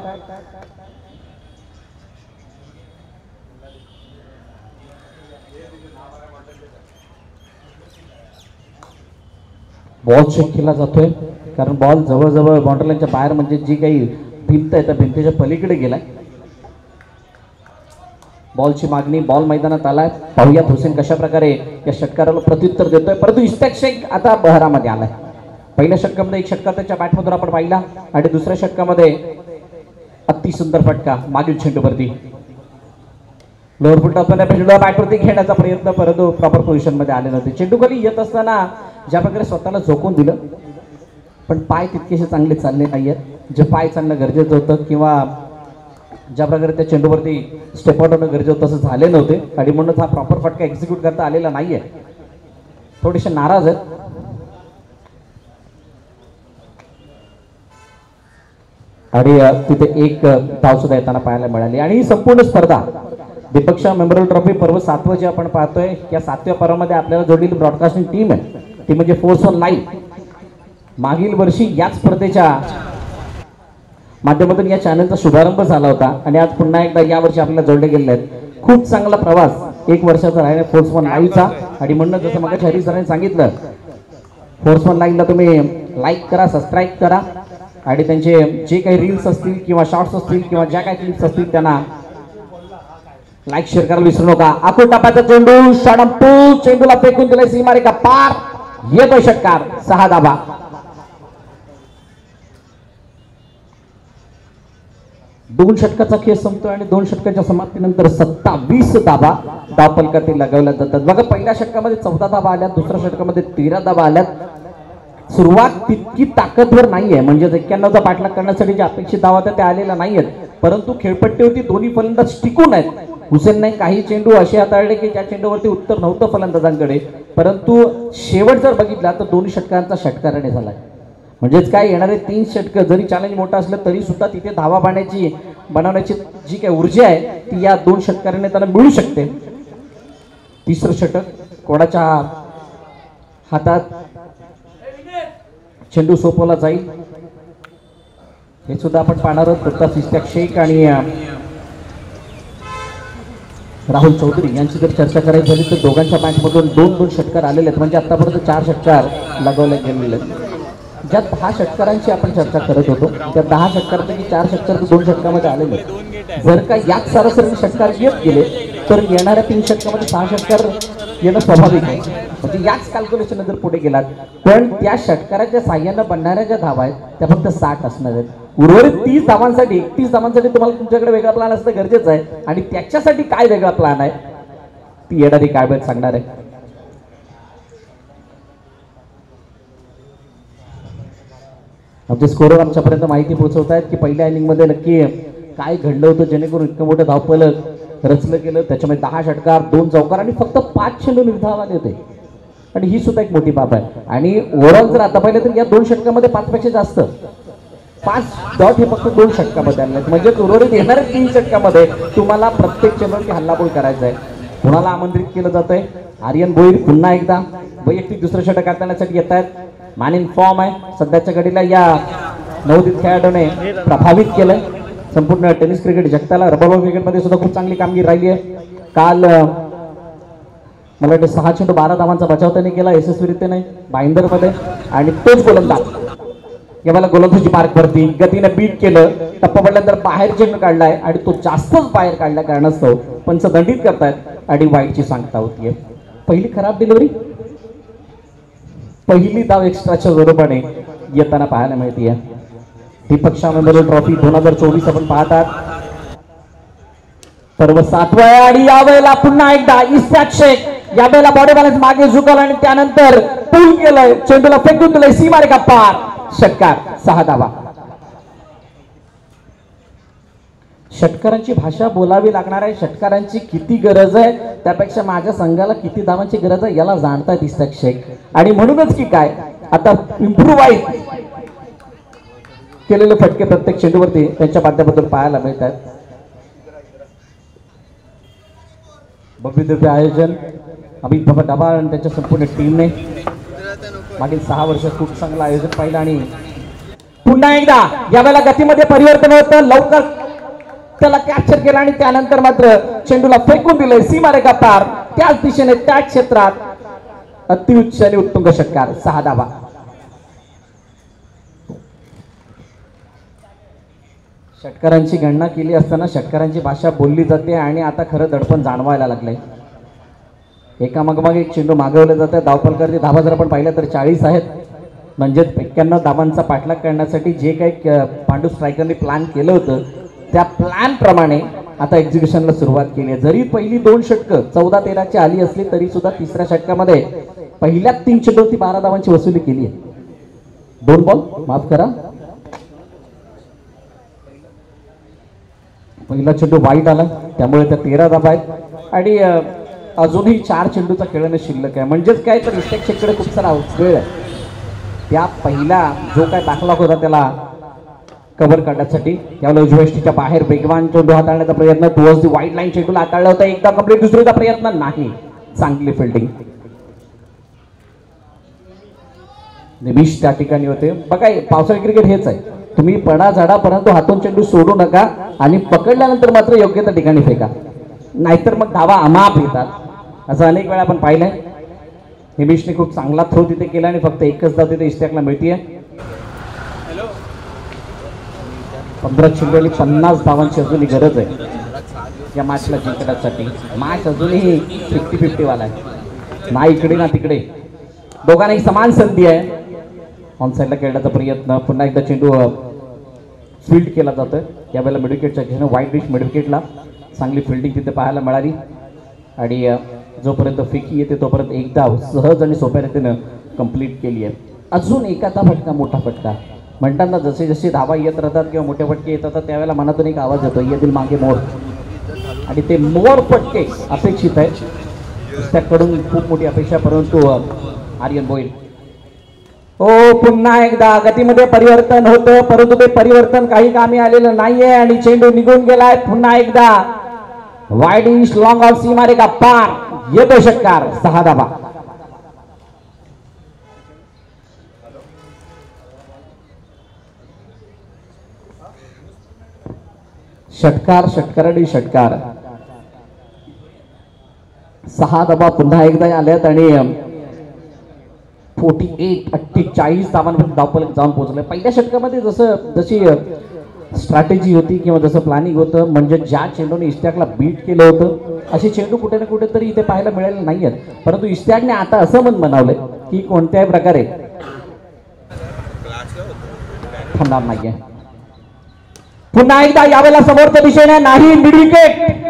[SPEAKER 5] बॉल चेक केला जातोय कारण बॉल जवळजवळ बाउंड्रीलाईनच्या बाहेर म्हणजे जी काही भिंत आहे त्या भिंतीच्या पलीकडे गेलाय. बॉलची मागणी, बॉल मैदानात आलाय. पाहुयात हुसेन कशा प्रकारे या षटकाराला प्रत्युत्तर देतोय. परंतु इस्टॅक शेख आता बहरामध्ये आलाय. पहिल्या षटकामध्ये 1 षटकार त्याच्या बॅटमधून आपण पाहिला आणि दुसऱ्या षटकामध्ये अति सुंदर फटका मागील चेंडूवरती. लोअर फुट असताना चेंडूला बॅटवरती घेण्याचा प्रयत्न परंतु प्रॉपर पोझिशन मध्ये आले नव्हते. चेंडू खाली येत असताना ज्या प्रकारे स्वतःला झोकून दिलं पण पाय तितकेसे चांगले चालले नाहीयेत. जे पाय चालणं गरजेचं होतं किंवा ज्या प्रकारे त्या चेंडूवरती स्टेप आउट होणं गरजेचं होतं तसं झाले नव्हते आणि म्हणूनच हा प्रॉपर फटका एक्झिक्यूट करता आलेला नाहीये. थोडेसे नाराज आहेत. आणि तिथे 1 धाव सुद्धा येताना पाहायला मिळाली. आणि ही संपूर्ण स्पर्धा दीपक शाह मेमोरियल ट्रॉफी पर्व 7वं जे आपण पाहतोय या 7व्या पर्वामध्ये आपल्याला जोडलेली ब्रॉडकास्टिंग टीम आहे ती म्हणजे फोर्स ऑन लाईव्ह. मागील वर्षी याच स्पर्धेच्या माध्यमातून या चॅनलचा शुभारंभ झाला होता आणि आज पुन्हा एकदा या वर्षी आपल्याला जोडले गेले आहेत. खूप चांगला प्रवास 1 वर्षाचा राहिला फोर्स ऑन लाईव्हचा. आणि म्हणून जसं मग हरी सरांनी सांगितलं फोर्स ऑन लाईव्हला तुम्ही लाईक करा, सबस्क्राईब करा आणि त्यांचे जे काही रील्स असतील किंवा शॉर्ट्स असतील किंवा ज्या काही क्लिप्स असतील त्यांना लाईक शेअर करायला विसरू नका. आखूड टप्प्याचा चेंडू षडंपूल चेंडूला फेकून दिलाय सीमारेखा पार. येतोय षटकार. 6 धावा. दोन षटकाचा खेळ संपतोय आणि 2 षटकाच्या समाप्तीनंतर 27 धावा धावफलकावरती लगावल्या जातात. बघा पहिल्या षटकामध्ये 14 धावा आल्यात, दुसऱ्या षटकामध्ये 13 धावा आल्यात. सुरुवात तितकी ताकदवर नाहीये, म्हणजे 91चा पाठलाग करण्यासाठी जे अपेक्षित धावा त्या आलेल्या नाहीयेत, परंतु खेळपट्टीवरती दोन्ही फलंदाज टिकून आहेत. हुसेनने काही चेंडू असे हाताळले की त्या चेंडूवरती उत्तर नव्हतं फलंदाजांकडे, परंतु शेवट जर बघितला तर दोन्ही षटकांचा षटकाराने झालाय. म्हणजेच काय, येणारे 3 षटकं जरी चॅलेंज मोठं असलं तरी सुद्धा तिथे धावा बनवण्याची जी काही ऊर्जा आहे ती या 2 षटकाराने त्यांना मिळू शकते. तिसरं षटक कोणाच्या हातात चेंडू सोपवला जाईल हे सुद्धा आपण पाहणार आहोत. प्रताप इस्ताक शेख आणि राहुल चौधरी यांची जर चर्चा करायची झाली तर दोघांच्या मॅचमधून 2-2 षटकार आलेले आहेत, म्हणजे आतापर्यंत 4 षटकार लगवले गेलेले आहेत. ज्या 10 षटकारांची आपण चर्चा करत होतो त्या 10 षटकारांपैकी 4 षटकार 2 षटकामध्ये आलेले आहेत. जर का याच सरासरीने षटकार येत गेले तर येणाऱ्या 3 षटकामध्ये 6 षटकार येणं स्वाभाविक आहे. म्हणजे याच कॅल्क्युलेशन जर पुढे गेलात, पण त्या षटकाराच्या साह्यानं बनणाऱ्या ज्या धावा आहेत त्या फक्त 60 असणार आहेत. उर्वरित 30 धावांसाठी 31 धावांसाठी तुम्हाला तुमच्याकडे वेगळा प्लॅन असणं गरजेचं आहे, आणि त्याच्यासाठी काय वेगळा प्लॅन आहे ती येणारी काय वेळ सांगणार आहे. आमचे स्कोरर आमच्यापर्यंत माहिती पोहोचवत आहेत की पहिल्या इनिंगमध्ये नक्की काय घडलं होतं जेणेकरून इतकं मोठं धावफलक रचलं गेलं. त्याच्यामध्ये 10 षटकार 2 चौकार आणि फक्त 5 चेंडू निर्धाव आले होते, आणि ही सुद्धा एक मोठी बाब आहे. आणि ओव्हरऑल जर आता पाहिलं तर या 2 षटकामध्ये 5 पेक्षा जास्त 5 डॉट हे फक्त 2 षटकामध्ये आले आहेत. म्हणजे उर्वरित येणाऱ्या 3 षटकामध्ये तुम्हाला प्रत्येक चेंडूवरती हल्लाबोल करायचा आहे. कुणाला आमंत्रित केलं जात आहे? आर्यन भोईर पुन्हा एकदा वैयक्तिक दुसरं षटक हाताळण्यासाठी येत आहेत. मॅन इन फॉर्म आहे सध्याच्या घडीला. या नवोदित खेळाडूने प्रभावित केलंय संपूर्ण टेनिस क्रिकेट जगताला. रबरबॉल क्रिकेटमध्ये सुद्धा खूप चांगली कामगिरी राहिली आहे. काल मला वाटतं 6 चेंडू 12 धावांचा बचाव त्याने केला यशस्वीरित्याने भाईंदरमध्ये, आणि तोच गोलंदाज या मला गोलंदाजी मार्कवरती गतीने बीट केलं. टप्पा पडल्यानंतर बाहेर चेंडू काढलाय आणि तो जास्तच बाहेर काढल्या कारणास्तव पंच दंडित करतायत आणि वाईटची सांगता होतीये. पहिली खराब डिलिव्हरी, पहिली धाव एक्स्ट्राच्या स्वरूपाने येताना पाहायला मिळते. दीपक शाह मेमोरियल ट्रॉफी 2024 आपण पाहतात. सर्व 7वा आणि यावेळेला पुन्हा एकदा इस्ताक शेख यावेळेला बॉडी बॅलन्स मागे झुकवला आणि त्यानंतर पूल केलंय, चेंडूला फेकून दिलंय सीमारेखा पार. षटकार 6 धावा. षटकारांची भाषा बोलावी लागणार आहे. षटकारांची किती गरज आहे त्यापेक्षा माझ्या संघाला किती धावांची गरज आहे याला जाणतायत इस्ताक शेख, आणि म्हणूनच की काय आता इम्प्रूव्हाइज केलेले फटके प्रत्येक चेंडूवरती त्यांच्या माध्यमातून पाहायला मिळतात. भव्य दिव्य आयोजन अमित बाबा डबाळ आणि त्यांच्या संपूर्ण टीमने मागील 6 वर्षात खूप चांगलं आयोजन पाहिलं. आणि पुन्हा एकदा यावेळेला गतीमध्ये परिवर्तन होतं, लवकर त्याला कॅप्चर केला आणि त्यानंतर मात्र चेंडूला फेकून दिलंय सीमारेखा पार. त्याच दिशेने त्याच क्षेत्रात अतिउच्च आणि उत्तुंग षटकार 6 धावा. षटकारांची गणना केली असताना षटकारांची भाषा बोलली जाते आणि आता खरं दडपण जाणवायला लागलंय. एकामागोमाग एक चेंडू मागवले जाते. धावफलकाची धावा जर आपण पाहिल्या तर 40 आहेत, म्हणजे 91 धावांचा पाठलाग करण्यासाठी जे काही पांडू स्ट्रायकरने प्लॅन केलं होतं त्या प्लॅन प्रमाणे आता एक्झिक्युशनला सुरुवात केली आहे. जरी पहिली 2 षटकं 14-13 आली असली तरी सुद्धा तिसऱ्या षटकामध्ये पहिल्या 3 चेंडूवरती 12 धावांची वसुली केली आहे. 2 बॉल माफ करा, पहिला चेंडू वाईट आला त्यामुळे त्या 13 धावा आहेत आणि अजूनही 4 चेंडूचा खेळणं शिल्लक आहे. म्हणजेच काय तर इस्ताक शेखकडे खूप सारा वेळ आहे त्या पहिला जो काय दाखला होता त्याला कव्हर करण्यासाठी. त्यावेळेला उजव्या बाहेर वेगवान चेंडू हाताळण्याचा प्रयत्न, टुवर्ड्स दी व्हाईट लाईन चेंडूला हाताळला होता एकदा कंप्लीट, दुसरीचा प्रयत्न नाही. चांगली फिल्डिंग निमिष त्या ठिकाणी होते. बघा पावसाळी क्रिकेट हेच आहे, तुम्ही पडा झाडा परंतु हातून चेंडू सोडू नका आणि पकडल्यानंतर मात्र योग्य त्या ठिकाणी फेका, नाहीतर मग धावा अमाप येतात. असं अनेक वेळा आपण पाहिलंय. निमिषने खूप चांगला थ्रो तिथे केला आणि फक्त एकच धाव तिथे इस्ताकला मिळतीये. 15 चेंडूंनी 50 धावांची अजूनही गरज आहे या मॅचला जिंकण्यासाठी. मॅच अजूनही 50-50 वाला आहे, ना इकडे ना तिकडे, दोघांनाही समान संधी आहे. ऑन साईडला खेळण्याचा प्रयत्न, पुन्हा एकदा चेंडू फील्ड केला जातोय. यावेळेला मिडविकेटच्या दिशेने वाईट डिश मिडविकेटला चांगली फिल्डिंग तिथे पाहायला मिळाली आणि जोपर्यंत फेकी येते तोपर्यंत एक धाव सहज आणि सोप्या रीतीनं कंप्लीट केली आहे. अजून एखादा फटका, मोठा फटका. म्हणतात ना, जसे जसे धावा येत राहतात किंवा मोठे फटके येत राहतात त्यावेळेला मनातून एक आवाज येतो, येतील मागे मोर. आणि ते मोर फटके अपेक्षित आहे, त्याकडून खूप मोठी अपेक्षा. परंतु आर्यन भोईर हो, पुन्हा एकदा गतीमध्ये परिवर्तन होतं, परंतु ते परिवर्तन काही कामी आलेलं नाहीये आणि चेंडू निघून गेलाय. पुन्हा एकदा वाईड इंच लॉंग ऑफ सीमारेखा पार, येतो षटकार. 6 धावा. षटकार, षटकाराडी षटकार. 6 धावा पुन्हा एकदा आल्यात आणि 48 धावांपर्यंत धावफलक जाऊन पोहोचले. पहिल्या षटकामध्ये जशी स्ट्रॅटेजी होती किंवा जसं प्लॅनिंग होतं, म्हणजे ज्या चेंडूने इस्टॅकला बीट केलं होतं असे चेंडू कुठे ना कुठेतरी इथे पाहायला मिळाले नाहीयेत. परंतु इस्टॅकने आता असं मन बनवलंय की कोणत्याही प्रकारे थांबणार नाहीये. पुन्हा एकदा यावेळेला समोरच्या दिशेने नाही, मिड विकेट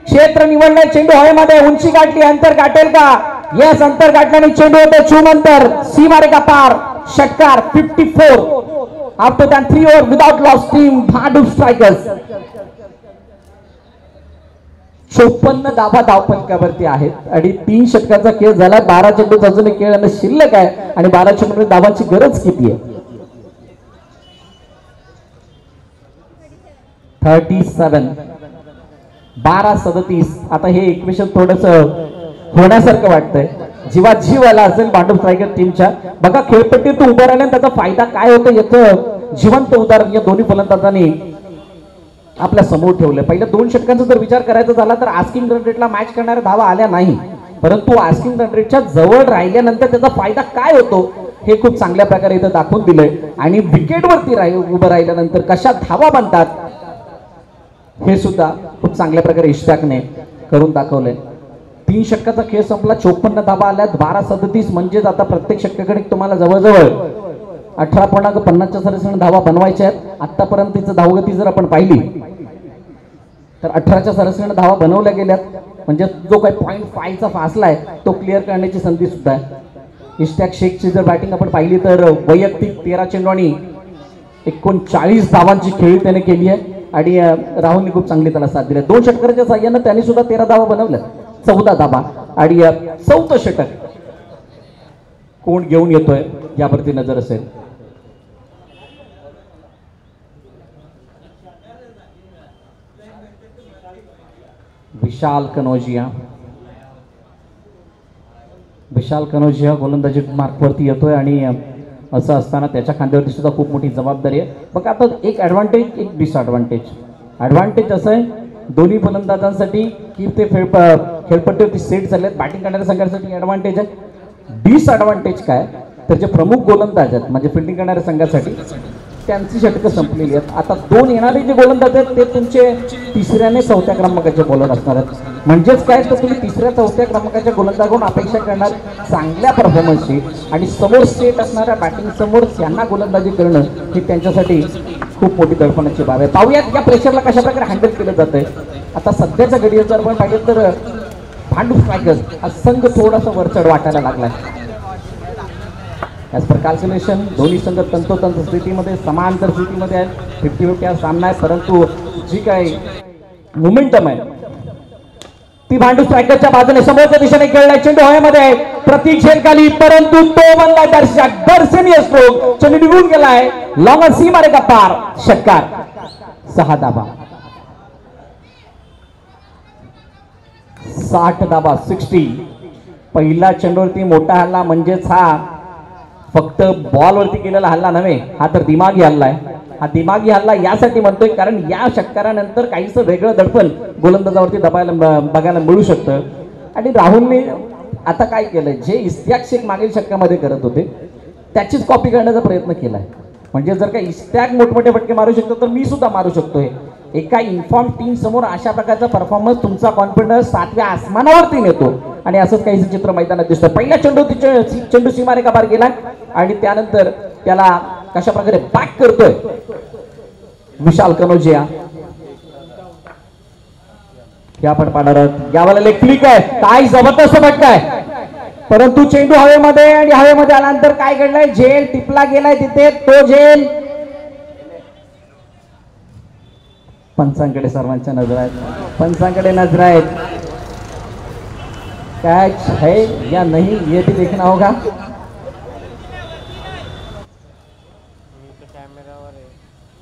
[SPEAKER 5] क्षेत्र निवडले. चेंडू हवेमध्ये उंची गाठली, अंतर गाठेल का? येस, अंतर गाठल्याने चेंडू होते चुमंतर, सीमारेखा पार. षटकार. 54 after than 3 over without loss team Bhandup strikers. 54 धावा धावफलकावरती आहेत आणि 3 षटकाचा खेळ झाला. 12 चेंडू अजून खेळ शिल्लक आहे आणि 12 चेंडू धावांची गरज किती आहे? 37 12-37. आता हे इक्वेशन थोडस होण्यासारखं वाटतंय. जीवा जीव आला असेल भांडूप स्ट्रायकर टीमच्या. बघा, खेळपट्टीत उभं राहिल्याने त्याचा फायदा काय होतो याचं जिवंत उदाहरण या दोन्ही फलंदाजांनी आपल्या समोर ठेवलं. पहिल्या 2 षटकांचा जर विचार करायचा झाला तर आस्किंग रन रेटला मॅच करणाऱ्या धावा आल्या नाही, परंतु आस्किंग रन रेटच्या जवळ राहिल्यानंतर त्याचा फायदा काय होतो हे खूप चांगल्या प्रकारे इथं दाखवून दिलंय. आणि विकेटवरती उभं राहिल्यानंतर कशा धावा बनतात हे सुद्धा खूप चांगल्या प्रकारे इस्टॅकने करून दाखवलंय. 3 षटकाचा खेळ संपला, 54 धावा आल्यात. 12-37 म्हणजेच आता प्रत्येक षटकाकडे तुम्हाला जवळजवळ 18.50च्या सरासरीने धावा बनवायच्या आहेत. आतापर्यंतची धावगती जर आपण पाहिली तर 18च्या सरासरीने धावा बनवल्या गेल्यात, म्हणजे जो काही 0.5चा फासला आहे तो क्लिअर करण्याची संधी सुद्धा आहे. इस्टॅक शेखची जर बॅटिंग आपण पाहिली तर वैयक्तिक 13 चेंडू आणि 39 धावांची खेळी त्याने केली आहे आणि राहुलने खूप चांगली त्याला साथ दिली. 2 षटकाराच्या साह्यानं त्यांनी सुद्धा 13 धावा बनवल्या, 14 धावा. आणि 4थं षटक कोण घेऊन येतोय यावरती नजर असेल. विशाल कनोजिया गोलंदाजी मार्कवरती येतोय आणि असं असताना त्याच्या खांद्यावरती सुद्धा खूप मोठी जबाबदारी आहे. बघा, आता एक ॲडव्हान्टेज एक डिसएडव्हान्टेज. ॲडव्हान्टेज असं आहे दोन्ही फलंदाजांसाठी की ते खेळपट्टीवरती सेट झालेत. बॅटिंग करणाऱ्या संघासाठी ॲडव्हान्टेज आहे. डिसएडव्हान्टेज काय तर जे प्रमुख गोलंदाज आहेत म्हणजे फिल्डिंग करणाऱ्या संघासाठी त्यांची षटकं संपलेली आहेत. आता 2 येणारे जे गोलंदाज आहेत ते तुमचे 3ऱ्या आणि 4थ्या क्रमांकाचे बॉलर असणार आहेत. म्हणजेच काय तर तुम्ही 3ऱ्या 4थ्या क्रमांकाच्या गोलंदाजाकडून अपेक्षा करणार चांगल्या परफॉर्मन्सची आणि समोर सेट असणाऱ्या बॅटिंग समोर यांना गोलंदाजी करणं ही त्यांच्यासाठी खूप मोठी दडपणाची बाब आहे. पाहूयात या प्रेशरला कशा प्रकारे हँडल केलं जातंय. आता सध्याच्या घडीत जर आपण पाहिलं तर भांडूप स्ट्रायकर्स हा संघ थोडासा वरचढ वाटायला लागलाय. ॲज पर कॅल्क्युलेशन दोन्ही संघ तंतोतंत स्थितीमध्ये समांतर स्थितीमध्ये आहेत. 50-50 हा सामना आहे, परंतु जी काही मोमेंटम आहे ती भांडूप स्ट्रायकरच्या बाजूने समोरच्या दिशेने खेळलाय. चेंडू हवेमध्ये प्रतीक झेलखाली, परंतु तो बनलाय दर्शनीय स्ट्रोक. चेंडू निघून गेलाय लॉंग सीमारेखा पार. षटकार. 6 धावा. 60 धावा 60. पहिला चेंडूवरती मोठा हल्ला म्हणजेच हा फक्त बॉलवरती केलेला हल्ला नव्हे, हा तर दिमागी हल्ला आहे. हा दिमागी हल्ला यासाठी म्हणतोय कारण या षटकारानंतर काहीसं वेगळं दडपण गोलंदाजावरती बघायला मिळू शकतं. आणि राहुलने आता काय केलंय, जे इस्तियाक शेख मागील षटकामध्ये करत होते त्याचीच कॉपी करण्याचा प्रयत्न केलाय. म्हणजे जर का इस्तियाक मोठमोठे फटके मारू शकतो तर मी सुद्धा मारू शकतोय. एका इन्फॉर्म टीम समोर अशा प्रकारचा परफॉर्मन्स तुमचा कॉन्फिडन्स 7व्या आसमानावरती नेतो आणि असंच काही चित्र मैदानात दिसतं. पहिल्या चेंडू सीमारेखा पार गेला आणि त्यानंतर त्याला कशा प्रकारे बॅक करतोय विशाल कनोजिया हे आपण पाहणार आहोत. यावेळेला एक क्लिक आहे, काय जबरदस्त फटका आहे. परंतु चेंडू हवेमध्ये आणि हवेमध्ये आल्यानंतर काय घडलंय, झेल टिपला गेलाय तिथे, तो झेल पंचांकडे सर्वांच्या नजर आहेत, पंचांकडे नजर आहेत. कैच है या नहीं ये भी देखना होगा.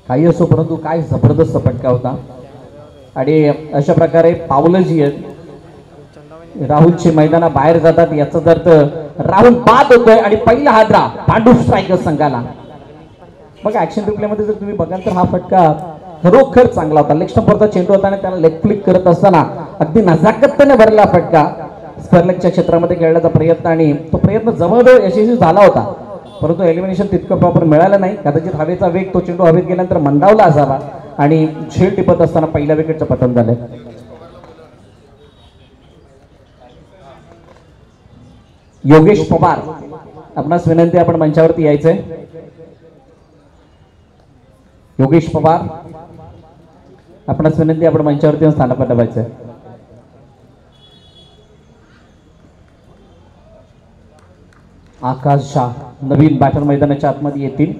[SPEAKER 5] काही असो परंतु काय जबरदस्त फटका होता. आणि अशा प्रकारे पावलं जी आहेत राहुलची मैदाना बाहेर जातात, याचा अर्थ राहुल बाद होतोय आणि पहिला हादरा पांडू स्ट्रायकर संघाला. मग ऍक्शन रिप्ले मध्ये जर तुम्ही बघाल तर हा फटका खरोखर चांगला होता. लेग स्टंपवरचा चेंडू होता आणि त्याला लेग फ्लिक करत असताना अगदी नजाकतीने भरलेला फटका. स्क्वेअरलेगच्या क्षेत्रामध्ये खेळण्याचा प्रयत्न आणि तो प्रयत्न जवळजवळ यशस्वी झाला होता, परंतु एलिमिनेशन तितकं प्रॉपर मिळालं नाही. कदाचित हवेचा वेग, तो चेंडू हवेत गेल्यानंतर मंदावला असावा आणि झेल टिपत असताना पहिल्या विकेटचं पतन झालं. योगेश पवार आपणास विनंती, आपण मंचावरती यायचंय. योगेश पवार आपणास विनंती, आपण मंचावरती स्थानापन्न व्हायचंय. आकाश शाह नवीन बॅटर मैदानाच्या आतमध्ये येतील.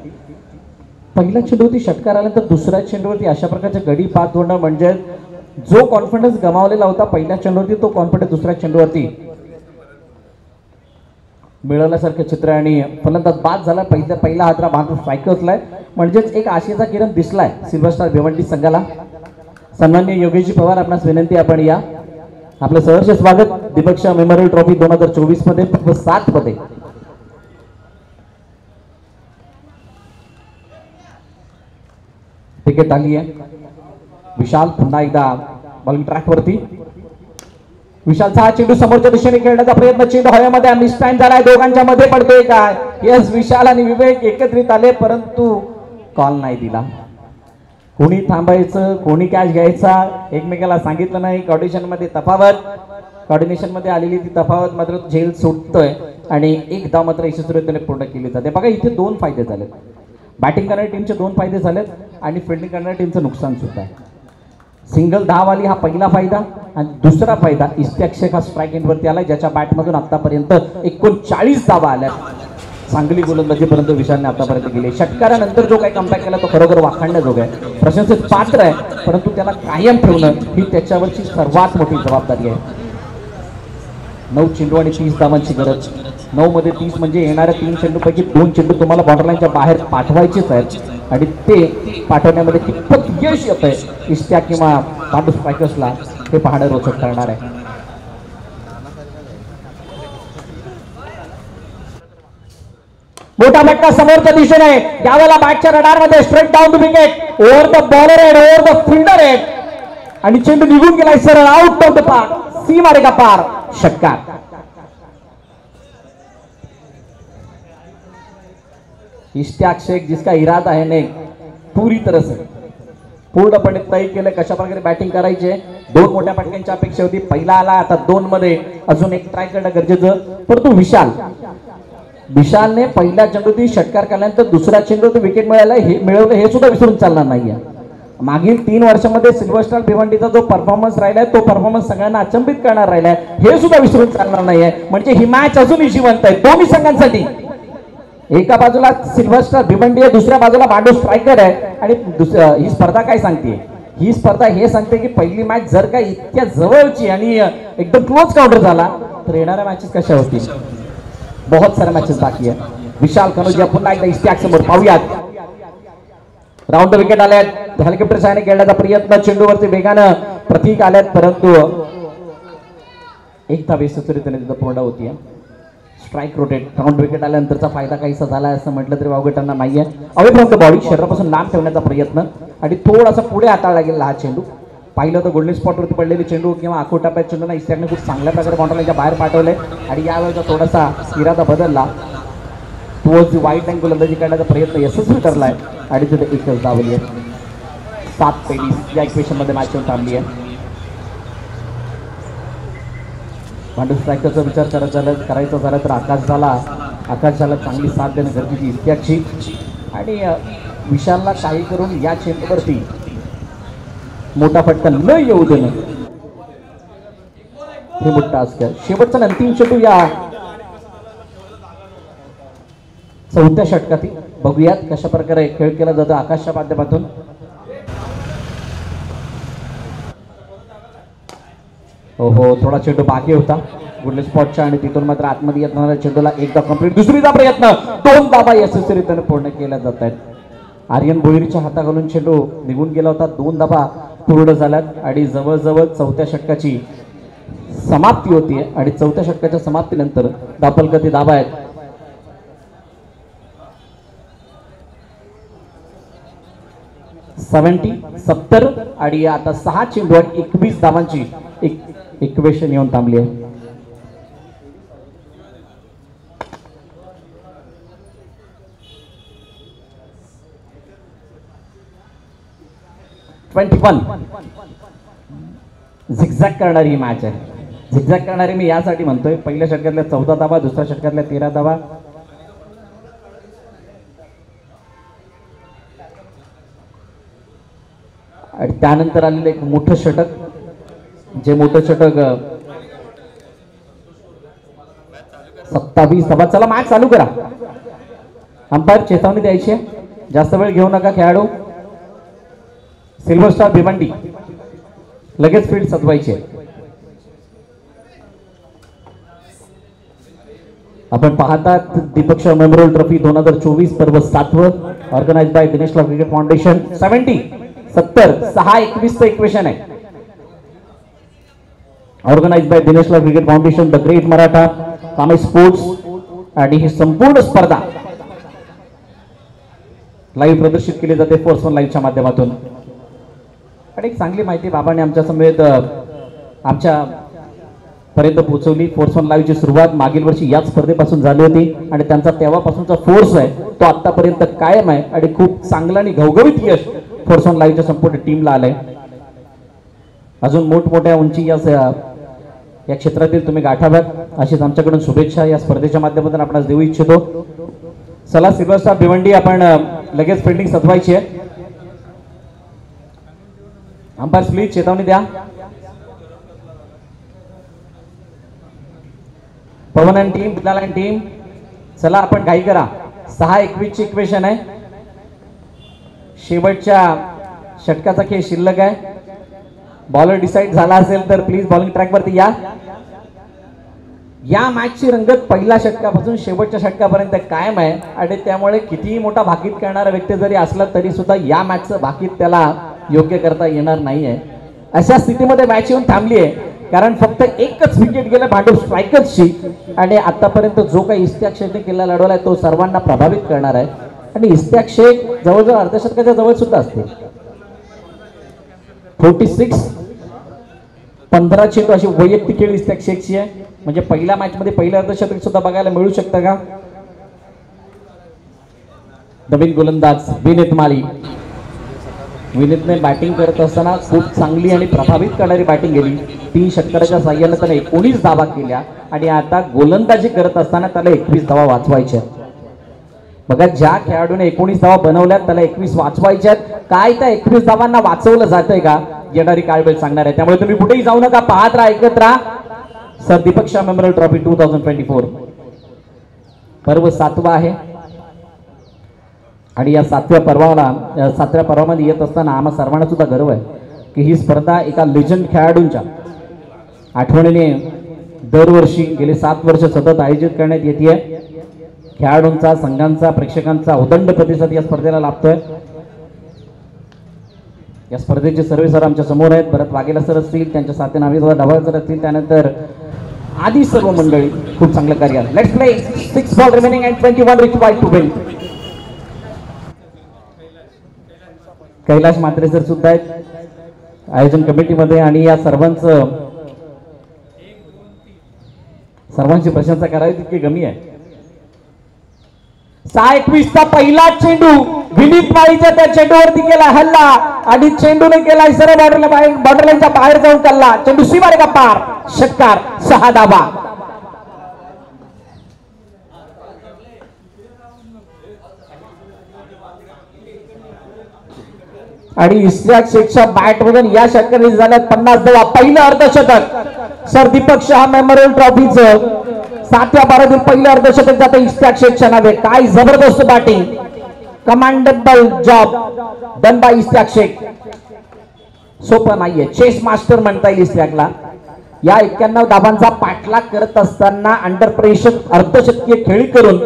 [SPEAKER 5] पहिला चेंडूवरती षटकार आल्यानंतर दुसऱ्या चेंडूवरती अशा प्रकारचे गडी पास होणं म्हणजे जो कॉन्फिडन्स गमावलेला होता पहिल्या चेंडूवरती, तो कॉन्फिडन्स दुसऱ्या चेंडूवरती मिळवल्यासारखं चित्र. आणि फलंदाज बाद झाला, पहिला हादरा बांधून स्ट्राईक असलाय, म्हणजेच एक आशेचा किरण दिसलाय सिल्वर स्टार भिवंडी संघाला. सन्माननीय योगेशजी पवार आपणास विनंती, आपण या. आपलं सहर्ष स्वागत दीपक शाह मेमोरियल ट्रॉफी 2024 मध्ये 7 मध्ये. विकेट आली आहे. विशाल पुन्हा एकदा बॉलिंग ट्रॅक वरती. विशालचा हा चेंडू समोरच्या दिशेने खेळण्याचा प्रयत्न, चेंडू हवेमध्ये मिसटाइम झालाय, दोघांच्या मध्ये पडतोय काय. यस, विशाल आणि विवेक एकत्रित आले परंतु कॉल नाही दिला. कोणी थांबायचं, कोणी कॅच घ्यायचा एकमेकाला सांगितलं नाही. कॉर्डिनेशन मध्ये आलेली ती तफावत मात्र झेल सुटतोय आणि एक धाव मात्र यशस्वीरित्याने पूर्ण केली जाते. बघा इथे 2 फायदे झालेत. बॅटिंग करणाऱ्या टीमचे 2 फायदे झालेत आणि फिल्डिंग करणाऱ्या टीमचं नुकसान सुद्धा आहे. सिंगल धाव आली, हा पहिला फायदा. आणि दुसरा फायदा इस्त्याक शेख हा स्ट्राईक एंडवरती आलाय, ज्याच्या बॅटमधून आतापर्यंत 39 धावा आल्या. चांगली गोलंदाजीपर्यंत विशालने आतापर्यंत गेली. षटकारानंतर जो काही कमबॅक केला तो खरोखर वाखाणण्याजोगा आहे, प्रशंसेत पात्र आहे, परंतु त्याला कायम ठेवणं ही त्याच्यावरची सर्वात मोठी जबाबदारी आहे. 9 चेंडू आणि 30 धावांची गरज. 9 मध्ये 30 म्हणजे येणाऱ्या 3 चेंडूपैकी 2 चेंडू तुम्हाला बॉर्डरलाईनच्या बाहेर पाठवायचेच आहेत आणि ते पाठवण्यामध्ये कितपत यश येत आहे इस्त्याक किंवा पांडू स्ट्रायकर्सला हे पाहणं रोचक करणार आहे. मोठा फटका समोरच्या दिशेने, यावेळेला बॅटच्या रडारमध्ये straight down to wicket, over the bowler head, over the fielder head आणि चेंडू निघून गेलाय सरळ आउट ऑफ द पार, सीमारेखा पार, षटकार. इस्त्याक शेख जिसका इरादा है ने पूरी तरह से पूर्णपणे तय केलं कशा प्रकारे बॅटिंग करायची. 2 मोठ्या फटक्यांची अपेक्षा होती, पहिला आला, आता 2 मध्ये अजून एक ट्राय करणं गरजेचं. परंतु विशालने पहिल्या चेंडूत षटकार केल्यानंतर दुसऱ्या चेंडूत विकेट मिळवलं हे सुद्धा विसरून चालणार नाहीये. मागील 3 वर्षामध्ये सिल्वर स्टार भिवंडीचा जो परफॉर्मन्स राहिलाय तो परफॉर्मन्स सगळ्यांना अचंबित करणार राहिलाय, हे सुद्धा विसरून चालणार नाहीये. म्हणजे ही मॅच अजूनही जिवंत आहे दोन्ही संघांसाठी. एका बाजूला सिल्वर स्टार भिवंडी आहे, दुसऱ्या बाजूला पांडू स्ट्रायकर आहे. आणि ही स्पर्धा काय सांगते, ही स्पर्धा हे सांगते की पहिली मॅच जर का इतक्या जवळची आणि एकदम क्लोज काउंटर झाला तर येणाऱ्या मॅचेस कशा होतील. बहुत साऱ्या मॅचेस बाकी आहे. विशाल कनोजिया पुन्हा एकदा इस्त्याक समोर पाहूयात. राऊंड विकेट आल्यात, हेलिकॉप्टर साहाय्याने खेळण्याचा प्रयत्न, चेंडूवरती वेगानं प्रतीक आल्यात परंतु एक धाव यशस्वीरित्याने तिथं पूर्ण होतीये. Strike rotate. राऊंड विकेट आल्यानंतरचा फायदा काहीसा झाला असं म्हटलं तरी वावगटांना नाहीये. अवे फ्रॉम द बॉडी, शरीरापासून लांब ठेवण्याचा प्रयत्न आणि थोडासा पुढे हाताळला गेला हा चेंडू. पाहिलं तर गोल्डन स्पॉटवरती पडलेली चेंडू किंवा आखोटाप्यात चेंडूना इस्त्याकने खूप चांगल्या प्रकारे बॉन्डरलाईनच्या बाहेर पाठवले आणि यावेळेचा थोडासा इरादा बदलला. तो वाईट लाईन गोलंदाजी करण्याचा प्रयत्न यशस्वी ठरलाय आणि तिथे एकच धावली आहे. 7 पेडीज या इक्वेशनमध्ये मॅच येऊन थांबली आहे. पांडू स्ट्रायकरचा विचार करायचा झाला तर आकाशाला चांगली साथ देणं गरजेची इस्त्याकची आणि विशालला काही करून या चेंडूवरती मोठा फटका न येऊ देणं हे मोठं टास्क आहे. शेवटचा अंतिम चेंडू या चौथ्या षटकातील. बघूयात कशा प्रकारे खेळ केला जातो आकाशच्या माध्यमातून. हो थोडा चेंडू बाकी होता गुडले स्पॉटच्या आणि तिथून मात्र आतमध्ये येणाऱ्या चेंडूला एकदा कंप्लीट, दुसरीदा प्रयत्न, 2 धाबा यशस्वीरित्याने पूर्ण केल्या जात आहेत. आर्यन भोईरच्या हाताखालून चेंडू निघून गेला होता, 2 धाबा पूर्ण झाल्यात आणि जवळजवळ चौथ्या षटकाची समाप्ती होतीये आणि चौथ्या षटकाच्या समाप्तीनंतर दापलकती धाबा आहेत. $70 आणि आता 6 चेंडू आणि 21 धावांची इक्वेशन येऊन थांबली आहे. झिगझॅग करणारी ही मॅच आहे. झिगझॅग करणारी मी यासाठी म्हणतोय, पहिल्या षटकातल्या 14 धावा, दुसऱ्या षटकातल्या 13 धावा. आणि त्यानंतर आलेलं एक मोठं षटक, जे मोठं षटक 27 धावा. चला मॅच चालू करा. अंपायर चेतावणी द्यायची आहे, जास्त वेळ घेऊ नका खेळाडू. सिल्वर स्टार भिवंडी लगेच फील्ड सजवायची आहे. आपण पाहतात दीपक शाह मेमोरियल ट्रॉफी 2024 पर्व 7व organise bye Dinesh Lal cricket foundation. 70 6-21 equation आहे. Organise bye Dinesh Lal cricket foundation, the great Maratha, कामे स्पोर्ट्स आणि ही संपूर्ण स्पर्धा लाईव्ह प्रदर्शित केली जाते फोर्स वन लाईव्हच्या माध्यमातून. आणि एक चांगली माहिती बाबांनी आमच्या समेत आमच्या पर्यंत पोहोचवली. फोर्स वन लाईव्हची सुरुवात मागील वर्षी याच स्पर्धेपासून झाली होती आणि त्यांचा तेव्हापासूनचा फोर्स आहे तो आतापर्यंत कायम आहे आणि खूप चांगलं आणि घवघवीत यश फोर्स वन लाईव्हच्या संपूर्ण टीमला आलंय. अजून मोठमोठ्या उंची या क्षेत्रातील तुम्ही गाठाव्यात अशीच आमच्याकडून शुभेच्छा या स्पर्धेच्या माध्यमातून आपण देऊ इच्छितो. चला सिल्वर स्टार भिवंडी आपण लगेच फिल्डिंग सजवायची आहे. अंपायर प्लीज चेतावणी द्या. पवन आणि टीम, बिलाल आणि टीम, चला आपण घाई करा. 6-21 ची इक्वेशन आहे. शेवटच्या षटकाचा खेळ शिल्लक आहे. बॉलर डिसाइड झाला असेल तर प्लीज बॉलिंग ट्रॅक वरती या. या मॅचची रंगत पहिल्या षटकापासून शेवटच्या षटकापर्यंत कायम आहे आणि त्यामुळे कितीही मोठा भाकीत करणारा व्यक्ती जरी असला तरी सुद्धा या मॅचचं भाकीत त्याला योग्य करता येणार नाहीये. अशा स्थितीमध्ये मॅच येऊन थांबली आहे कारण फक्त एकच विकेट गेलं भांडूप स्ट्रायकर्सची आणि आतापर्यंत जो काही इस्तियाक शेखने केला लढवलाय तो सर्वांना प्रभावित करणार आहे. आणि इस्तियाक शेख जवळजवळ अर्धशतकाच्या जवळ सुद्धा असते. 46 15 चेंडू अशी वैयक्तिक खेळ इस्तियाक शेखची आहे. म्हणजे पहिल्या मॅच मध्ये पहिलं अर्धशतक सुद्धा बघायला मिळू शकतं का. नवीन गोलंदाज विनीत माली. विनीतने बॅटिंग करत असताना खूप चांगली आणि प्रभावित करणारी बॅटिंग केली. 3 षटकाराच्या साह्याने त्याने 19 धावा केल्या आणि आता गोलंदाजी करत असताना त्याला 21 धावा वाचवायच्या. बघा ज्या खेळाडूने 19 धावा बनवल्यात त्याला 21 वाचवायच्या. काय त्या 21 धावांना वाचवलं जातंय का येणारी काळवेळ सांगणार आहे. त्यामुळे तुम्ही कुठेही जाऊ नका, पाहत राहा, ऐकत राहा. Sir Deepak Shah memorial trophy 2024 पर्व 7वा आहे आणि या 7व्या पर्वामध्ये येत असताना आम्हा सर्वांना सुद्धा गर्व आहे की ही स्पर्धा एका लेजंड खेळाडूंच्या आठवणीने दरवर्षी गेले 7 वर्ष सतत आयोजित करण्यात येते. खेळाडूंचा, संघांचा, प्रेक्षकांचा उदंड प्रतिसाद या स्पर्धेला लाभतोय. या स्पर्धेचे सर्व सर आमच्या समोर आहेत. भरत वाघेला सर असतील, त्यांच्या साथीने आम्ही ढवाळ सर असतील, त्यानंतर आदी सर्व मंडळी खूप चांगलं कार्य. Let's play. 6 ball remaining and 21 required to win. Kailash Mhatre sir सुद्धा आहेत आयोजन कमिटीमध्ये आणि या सर्वांची प्रशंसा करावी तितकी कमी आहे. 6-21 चा पहिला चेंडू विनीत माळीच्या त्या चेंडूवरती केला हल्ला आणि चेंडूने केला सरळ बॉर्डर लाईनच्या बाहेर जाऊन काढला. चेंडू सीमारेखा पार. षटकार. 6 धावा. आणि इस्तियाक शेखच्या बॅट मधून या षटकाने झाल्यात 50 धावा. पहिलं अर्धशतक सर दीपक शाह मेमोरियल ट्रॉफीचं 7व्या बारातील पहिलं अर्धशतक जाते इस्ताक शेखच्या नावे. काय जबरदस्त batting, commendable job done by Ishtaq Shaikh. सोपं नाहीये, चेस मास्टर म्हणता येईल इस्ताकला. या 91 धाबांचा पाठलाग करत असताना अंडर प्रेशर अर्धशतकीय खेळी करून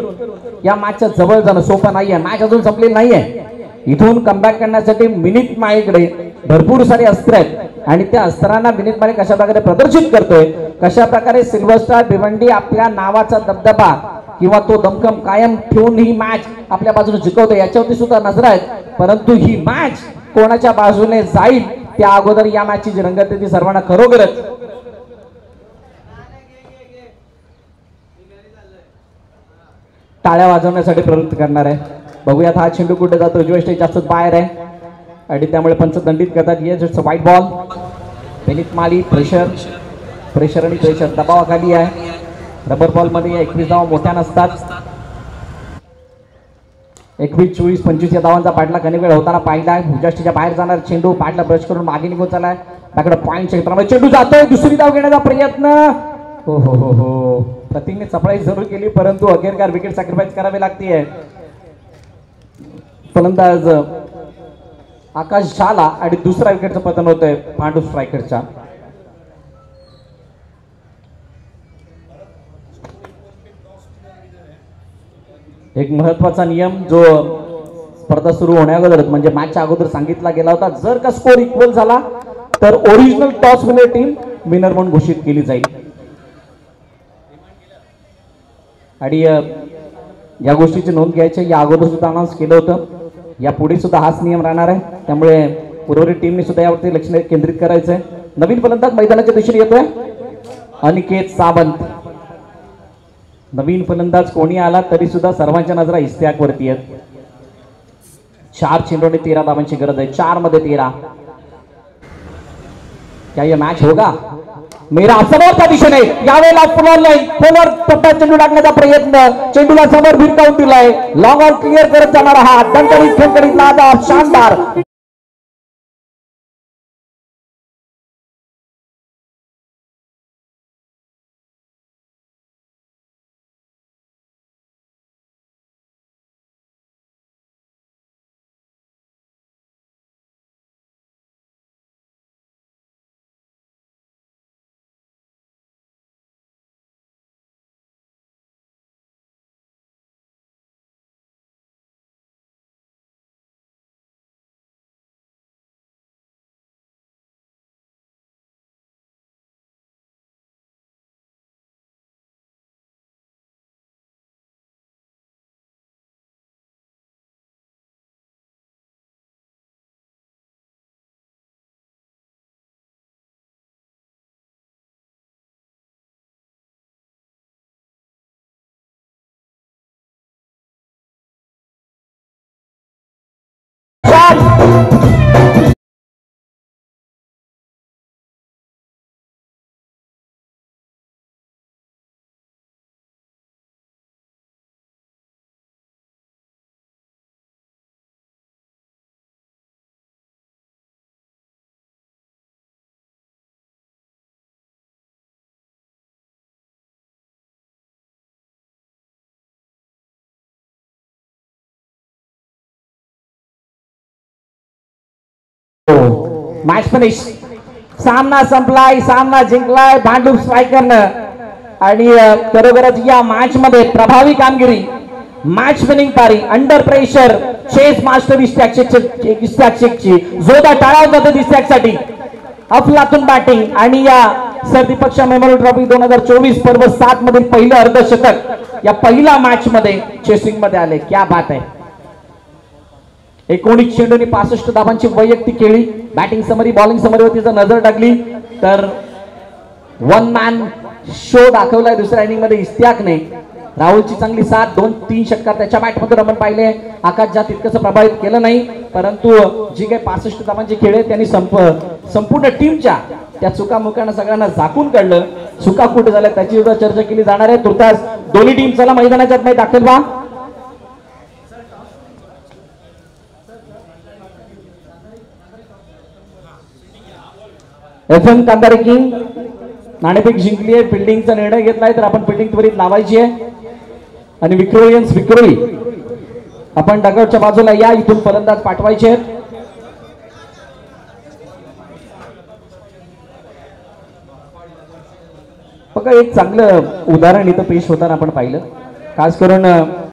[SPEAKER 5] या मॅचच्या जवळ जाणं सोपं नाहीये. मॅच अजून संपलेली नाहीये. इथून कमबॅक करण्यासाठी विनीत माळेकडे भरपूर सारे अस्त्र आहेत आणि त्या अस्त्रांना विनीत माळे कशा प्रकारे प्रदर्शित करतोय, कशा प्रकारे सिल्वर स्टार भिवंडी आपल्या नावाचा दबदबा किंवा तो दमखम कायम ठेवून ही मॅच आपल्या बाजूने जिंकवतोय याच्यावरती सुद्धा नजर आहेत. परंतु ही मॅच कोणाच्या बाजूने जाईल त्या अगोदर या मॅचची जी रंगत ती सर्वांना खरोखरच टाळ्या वाजवण्यासाठी प्रवृत्त करणार आहे. बघूयात हा चेंडू कुठे जातो. उजव्या स्टेज जास्त बाहेर आहे आणि त्यामुळे पंच दंडित करतात. येस, इट्स अ वाईट बॉल. विनीत माळी प्रेशर आणि प्रेशर दबावाखाली आहे. रबर बॉल मध्ये 21 धावा मोठ्या नसतात. 21, 24, 25 या धावांचा पाठलाग अनेक वेळ होताना पाहिला आहे. उजव्या स्टेजच्या बाहेर जाणार चेंडू पाठला ब्रश करून मागे निघून चाललाय. त्याकडे पॉईंट क्षेत्रामध्ये चेंडू जातोय. दुसरी धाव घेण्याचा प्रयत्न. हो हो हो हो, प्रतीकने चपळाई जरूर केली परंतु अखेरकार विकेट सॅक्रिफाईस करावी लागते. फलंदाज आकाश झाला आणि दुसरा विकेटचं पतन होतंय पांडू स्ट्रायकरच्या. एक महत्वाचा नियम जो स्पर्धा सुरू होण्याअगोदर म्हणजे मॅचच्या अगोदर सांगितला गेला होता, जर का स्कोर इक्वल झाला तर original toss winner team winner म्हणून घोषित केली जाईल. आणि या गोष्टीची नोंद घ्यायची, या अगोदर सुद्धा अनाउन्स केलं होतं. या पुढे सुद्धा हाच नियम राहणार आहे. त्यामुळे उर्वरित टीमने सुद्धा यावरती लक्ष केंद्रित करायचंय. नवीन फलंदाज मैदानाच्या दिशेने येतोय अनिकेत सावंत. नवीन फलंदाज कोणी आला तरी सुद्धा सर्वांच्या नजरा इस्ताक वरती आहेत. 4 चेंडूने 13 धावांची गरज आहे. 4 मध्ये 13. क्या ये मॅच होगा? मेरा समोरच्या दिशेने यावेळेला फोलवर पट्टा चेंडू टाकण्याचा प्रयत्न. चेंडूला समोर भिरकावून दिलाय. लॉंग ऑन क्लिअर करत जाणारा हा दणदणीत खणखणीत नादा शानदार. Match finish. सामना संपलाय, सामना जिंकलाय भांडूप स्ट्रायकरनं. आणि खरोखरच या मॅच मध्ये प्रभावी कामगिरी, मॅच विनिंग पारी, under pressure, chase master Istaq शेखची जोरदार टाळ्या जातात इस्ताकसाठी. अफलातून बॅटिंग आणि या sir Deepak Shah memorial trophy 2024 पर्व 7 मधील पहिलं अर्धशतक या पहिल्या मॅच मध्ये चेसिंग मध्ये आले. क्या बात आहे. 19 चेंडूंनी 65 धावांची वैयक्तिक खेळी. बॅटिंग समरी बॉलिंग समरीवरती जर नजर टाकली तर वन मॅन शो दाखवलाय दुसऱ्या इनिंग मध्ये इस्ताकने. राहुलची चांगली साथ, 2-3 षटकार त्याच्या बॅटमध्ये रमण पाहिले. आकाश झा तितकंसं प्रभावित केलं नाही परंतु जी काही 65 धावांची खेळ आहे त्यांनी संपूर्ण टीमच्या त्या चुकामुकांना सगळ्यांना झाकून काढलं. चुका कुठे झाल्या त्याची सुद्धा चर्चा केली जाणार आहे. तुर्तास दोन्ही टीम चला मैदानाच्या आत दाखल व्हा. FM कांदारे किंग नाणेफेक जिंकली आहे, फिल्डिंगचा निर्णय घेतलाय, तर आपण फिल्डिंग त्वरित लावायची आहे आणि विक्रोलियन्स विक्रोळी आपण डगआउटच्या बाजूला या, इथून फलंदाज पाठवायचे आहेत. बघा एक चांगलं उदाहरण इथं पेश होताना आपण पाहिलं, खास करून